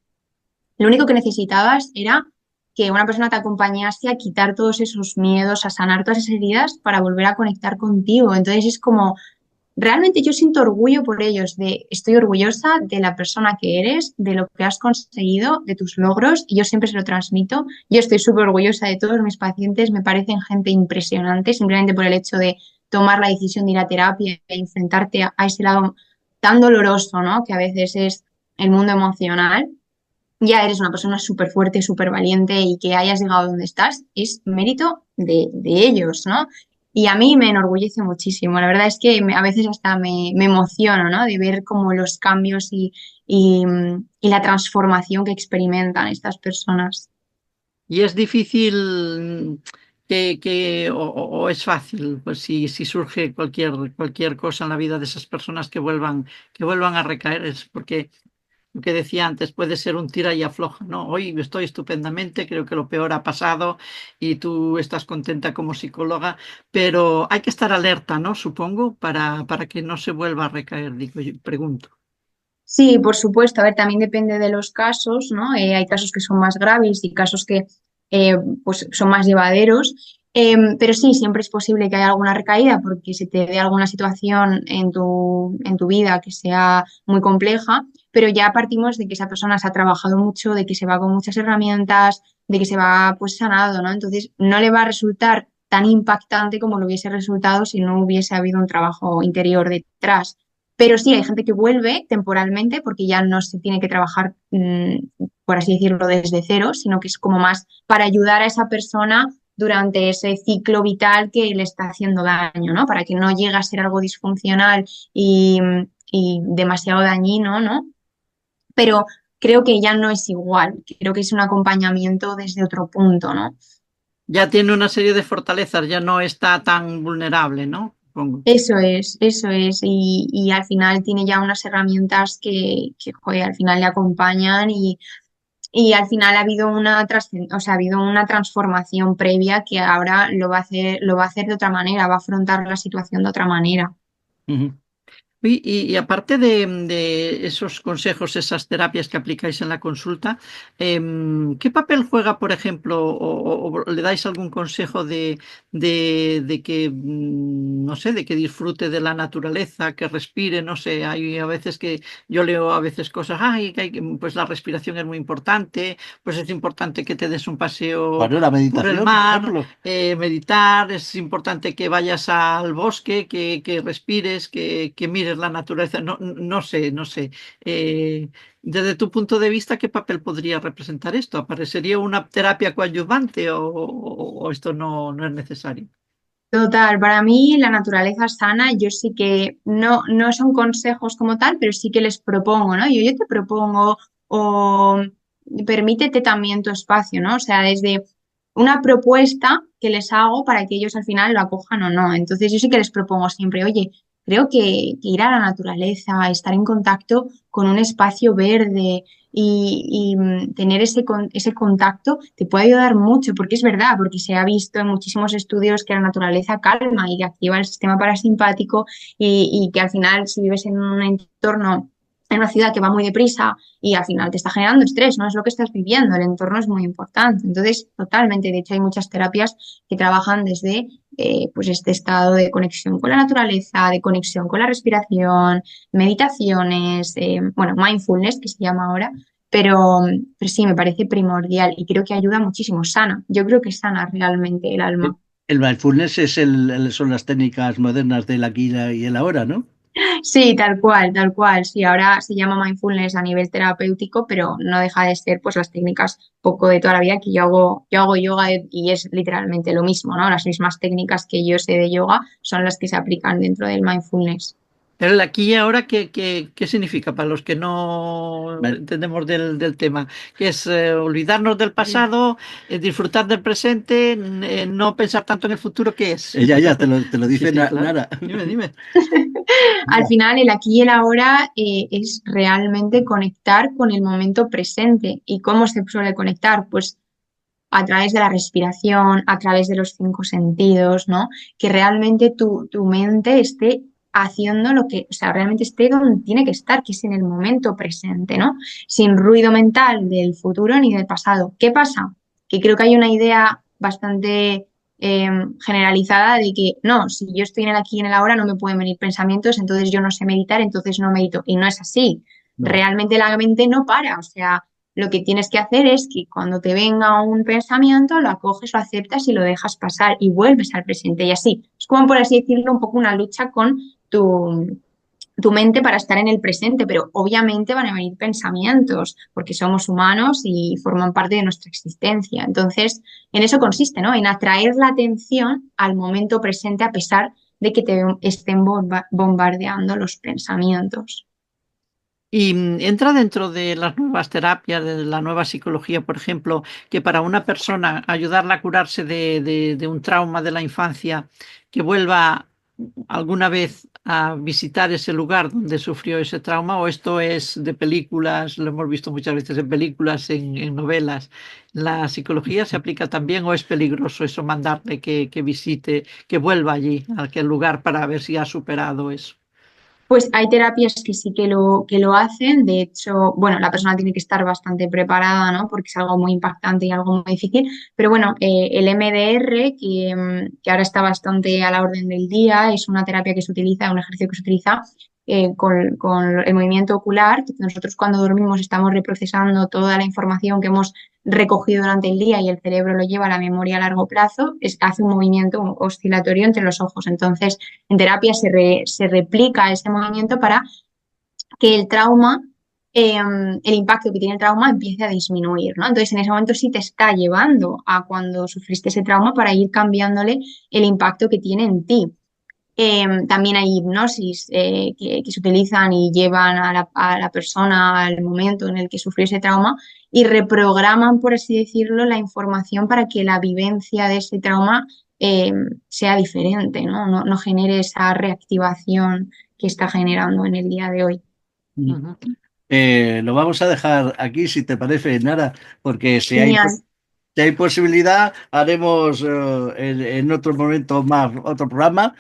Lo único que necesitabas era que una persona te acompañase a quitar todos esos miedos, a sanar todas esas heridas para volver a conectar contigo. Entonces es como, realmente yo siento orgullo por ellos, de, estoy orgullosa de la persona que eres, de lo que has conseguido, de tus logros, y yo siempre se lo transmito. Yo estoy súper orgullosa de todos mis pacientes, me parecen gente impresionante, simplemente por el hecho de tomar la decisión de ir a terapia e enfrentarte a ese lado tan doloroso, ¿no? Que a veces es el mundo emocional, ya eres una persona súper fuerte, súper valiente y que hayas llegado donde estás, es mérito de ellos, ¿no? Y a mí me enorgullece muchísimo. La verdad es que a veces hasta me emociono, ¿no? De ver como los cambios y la transformación que experimentan estas personas. Y es difícil o es fácil, pues si surge cualquier cosa en la vida de esas personas que vuelvan a recaer, es porque lo que decía antes, puede ser un tira y afloja, ¿no? Hoy estoy estupendamente, creo que lo peor ha pasado y tú estás contenta como psicóloga, pero hay que estar alerta, ¿no? Supongo, para que no se vuelva a recaer, digo yo, pregunto. Sí, por supuesto. A ver, también depende de los casos, ¿no? Hay casos que son más graves y casos que pues son más llevaderos. Pero sí, siempre es posible que haya alguna recaída porque se te dé alguna situación en tu vida que sea muy compleja, pero ya partimos de que esa persona se ha trabajado mucho, de que se va con muchas herramientas, de que se va pues sanado, ¿no? Entonces no le va a resultar tan impactante como lo hubiese resultado si no hubiese habido un trabajo interior detrás. Pero sí, hay gente que vuelve temporalmente porque ya no se tiene que trabajar, por así decirlo, desde cero, sino que es como más para ayudar a esa persona durante ese ciclo vital que le está haciendo daño, ¿no? Para que no llegue a ser algo disfuncional y demasiado dañino, ¿no? Pero creo que ya no es igual, creo que es un acompañamiento desde otro punto, ¿no? Ya tiene una serie de fortalezas, ya no está tan vulnerable, ¿no? Supongo. Eso es, y al final tiene ya unas herramientas que joder, al final le acompañan y al final ha habido o sea, ha habido una transformación previa que ahora lo va a hacer de otra manera, va a afrontar la situación de otra manera. Ujú. Y aparte de esos consejos, esas terapias que aplicáis en la consulta, ¿qué papel juega, por ejemplo, o le dais algún consejo de que, no sé, de que disfrute de la naturaleza, que respire, no sé, hay a veces que yo leo a veces cosas, ay, pues la respiración es muy importante, pues es importante que te des un paseo Bueno, la por el meditación, por mar, ejemplo. meditar, es importante que vayas al bosque, que respires, que mires la naturaleza. No, no sé. Desde tu punto de vista, ¿qué papel podría representar esto? ¿Aparecería una terapia coadyuvante o esto no es necesario? Total, para mí la naturaleza sana, yo sí que no son consejos como tal, pero sí que les propongo, ¿no? Yo te propongo o permítete también tu espacio, ¿no? O sea, desde una propuesta que les hago para que ellos al final lo acojan o no. Entonces yo sí que les propongo siempre, oye, creo que ir a la naturaleza, estar en contacto con un espacio verde y tener ese contacto te puede ayudar mucho, porque es verdad, porque se ha visto en muchísimos estudios que la naturaleza calma y que activa el sistema parasimpático y que al final si vives en un entorno, en una ciudad que va muy deprisa y al final te está generando estrés, no es lo que estás viviendo, el entorno es muy importante. Entonces, totalmente, de hecho hay muchas terapias que trabajan desde pues este estado de conexión con la naturaleza, de conexión con la respiración, meditaciones, bueno, mindfulness que se llama ahora, pero sí, me parece primordial y creo que ayuda muchísimo, sana. Yo creo que sana realmente el alma. El mindfulness es son las técnicas modernas del aquí y el ahora, ¿no? Sí, tal cual, tal cual. Sí, ahora se llama mindfulness a nivel terapéutico, pero no deja de ser pues las técnicas poco de toda la vida que yo hago yoga y es literalmente lo mismo, ¿no? Las mismas técnicas que yo sé de yoga son las que se aplican dentro del mindfulness. El aquí y ahora, ¿qué significa para los que no Vale. entendemos del tema? Que es olvidarnos del pasado, disfrutar del presente, no pensar tanto en el futuro, ¿qué es? Ya, te lo Sí, dice sí, claro. Nara. Dime. Al Mira, final, el aquí y el ahora es realmente conectar con el momento presente. ¿Y cómo se suele conectar? Pues a través de la respiración, a través de los cinco sentidos, ¿no? Que realmente tu mente esté haciendo lo que, o sea, realmente esté donde tiene que estar, que es en el momento presente, ¿no? Sin ruido mental del futuro ni del pasado. ¿Qué pasa? Que creo que hay una idea bastante eh, generalizada de que no, si yo estoy en el aquí y en el ahora no me pueden venir pensamientos, entonces yo no sé meditar, entonces no medito. Y no es así. no. Realmente la mente no para, o sea, lo que tienes que hacer es que cuando te venga un pensamiento, lo acoges, lo aceptas y lo dejas pasar y vuelves al presente y así. Es como, por así decirlo, un poco una lucha con tu, tu mente para estar en el presente, pero obviamente van a venir pensamientos, porque somos humanos y forman parte de nuestra existencia. Entonces, en eso consiste, ¿no? En atraer la atención al momento presente a pesar de que te estén bombardeando los pensamientos. Y entra dentro de las nuevas terapias, de la nueva psicología, por ejemplo, que para una persona ayudarla a curarse de un trauma de la infancia, que vuelva alguna vez a visitar ese lugar donde sufrió ese trauma, o esto es de películas, lo hemos visto muchas veces en películas, en novelas. ¿La psicología se aplica también o es peligroso eso, mandarle que visite, que vuelva allí, a aquel lugar para ver si ha superado eso? Pues hay terapias que sí que lo hacen. De hecho, bueno, la persona tiene que estar bastante preparada, ¿no? Porque es algo muy impactante y algo muy difícil. Pero bueno, el MDR, que ahora está bastante a la orden del día, es una terapia que se utiliza, un ejercicio que se utiliza con el movimiento ocular. Nosotros cuando dormimos estamos reprocesando toda la información que hemos recogido durante el día y el cerebro lo lleva a la memoria a largo plazo, hace un movimiento oscilatorio entre los ojos. Entonces, en terapia se replica ese movimiento para que el trauma, el impacto que tiene el trauma empiece a disminuir, ¿no? Entonces, en ese momento sí te está llevando a cuando sufriste ese trauma para ir cambiándole el impacto que tiene en ti. También hay hipnosis que se utilizan y llevan a la persona al momento en el que sufrió ese trauma y reprograman, por así decirlo, la información para que la vivencia de ese trauma sea diferente, ¿no? No genere esa reactivación que está generando en el día de hoy. Ujú. Lo vamos a dejar aquí, si te parece, Nara, porque Genial. si hay posibilidad, haremos en otro momento más otro programa.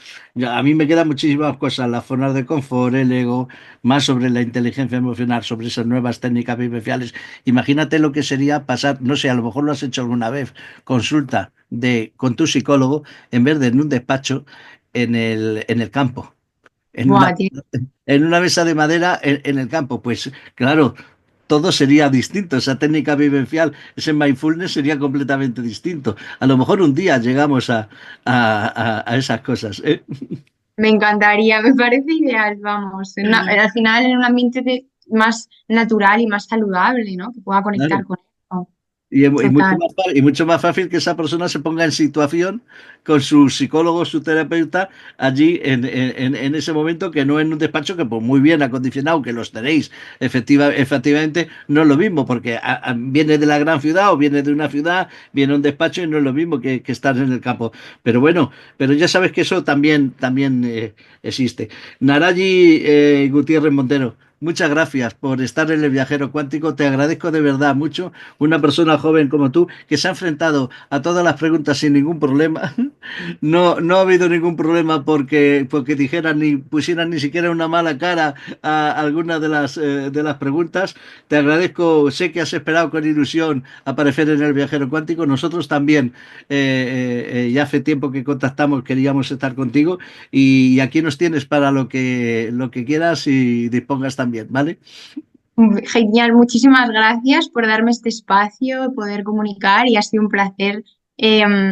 A mí me quedan muchísimas cosas, las zonas de confort, el ego, más sobre la inteligencia emocional, sobre esas nuevas técnicas vivenciales. Imagínate lo que sería pasar, no sé, a lo mejor lo has hecho alguna vez, consulta con tu psicólogo en vez de en un despacho en el campo. En una, Buah, en una mesa de madera en el campo, pues claro, todo sería distinto. Esa técnica vivencial, ese mindfulness sería completamente distinto. A lo mejor un día llegamos a esas cosas, ¿eh? me encantaría, me parece ideal, vamos. Al final en un ambiente más natural y más saludable, ¿no? Que pueda conectar Claro. con eso. Y mucho Total. más, y mucho más fácil que esa persona se ponga en situación con su psicólogo, su terapeuta, allí en ese momento, que no en un despacho que pues muy bien acondicionado, que los tenéis, efectivamente, no es lo mismo, porque viene de la gran ciudad o viene de una ciudad, viene a un despacho y no es lo mismo que estar en el campo. Pero bueno, pero ya sabes que eso también existe. Narayi Gutiérrez Montero. Muchas gracias por estar en el Viajero Cuántico. Te agradezco de verdad mucho. Una persona joven como tú que se ha enfrentado a todas las preguntas sin ningún problema. No ha habido ningún problema porque dijeran ni pusieran ni siquiera una mala cara a alguna de las preguntas. Te agradezco. Sé que has esperado con ilusión aparecer en el Viajero Cuántico. Nosotros también, ya hace tiempo que contactamos, queríamos estar contigo y aquí nos tienes para lo que quieras y dispongas también, ¿vale? Genial, muchísimas gracias por darme este espacio, poder comunicar y ha sido un placer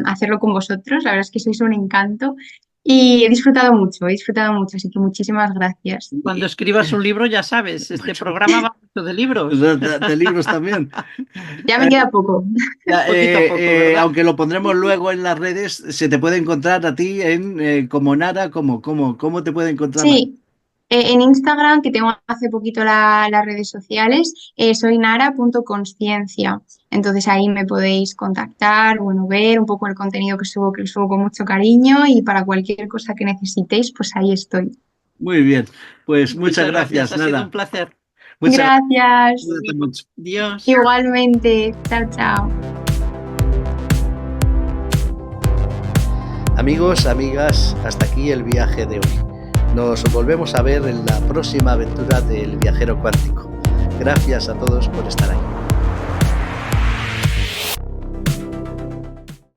hacerlo con vosotros. La verdad es que sois un encanto y he disfrutado mucho, así que muchísimas gracias. Cuando escribas un libro, ya sabes, este programa va mucho de libros. De libros también. Ya me queda poco. Poquito a poco, ¿verdad? Aunque lo pondremos luego en las redes, se te puede encontrar a ti como Nara, ¿cómo te puede encontrar la Sí, en Instagram, que tengo hace poquito las redes sociales, soy nara.consciencia. Entonces ahí me podéis contactar, bueno, ver un poco el contenido que lo subo con mucho cariño y para cualquier cosa que necesitéis, pues ahí estoy. Muy bien, pues muchas Muchas gracias, gracias, ha sido un Nara. placer. Muchas gracias. Gracias. Cuídate mucho. Dios. Igualmente. Chao, chao. Amigos, amigas, hasta aquí el viaje de hoy. Nos volvemos a ver en la próxima aventura del Viajero Cuántico. Gracias a todos por estar ahí.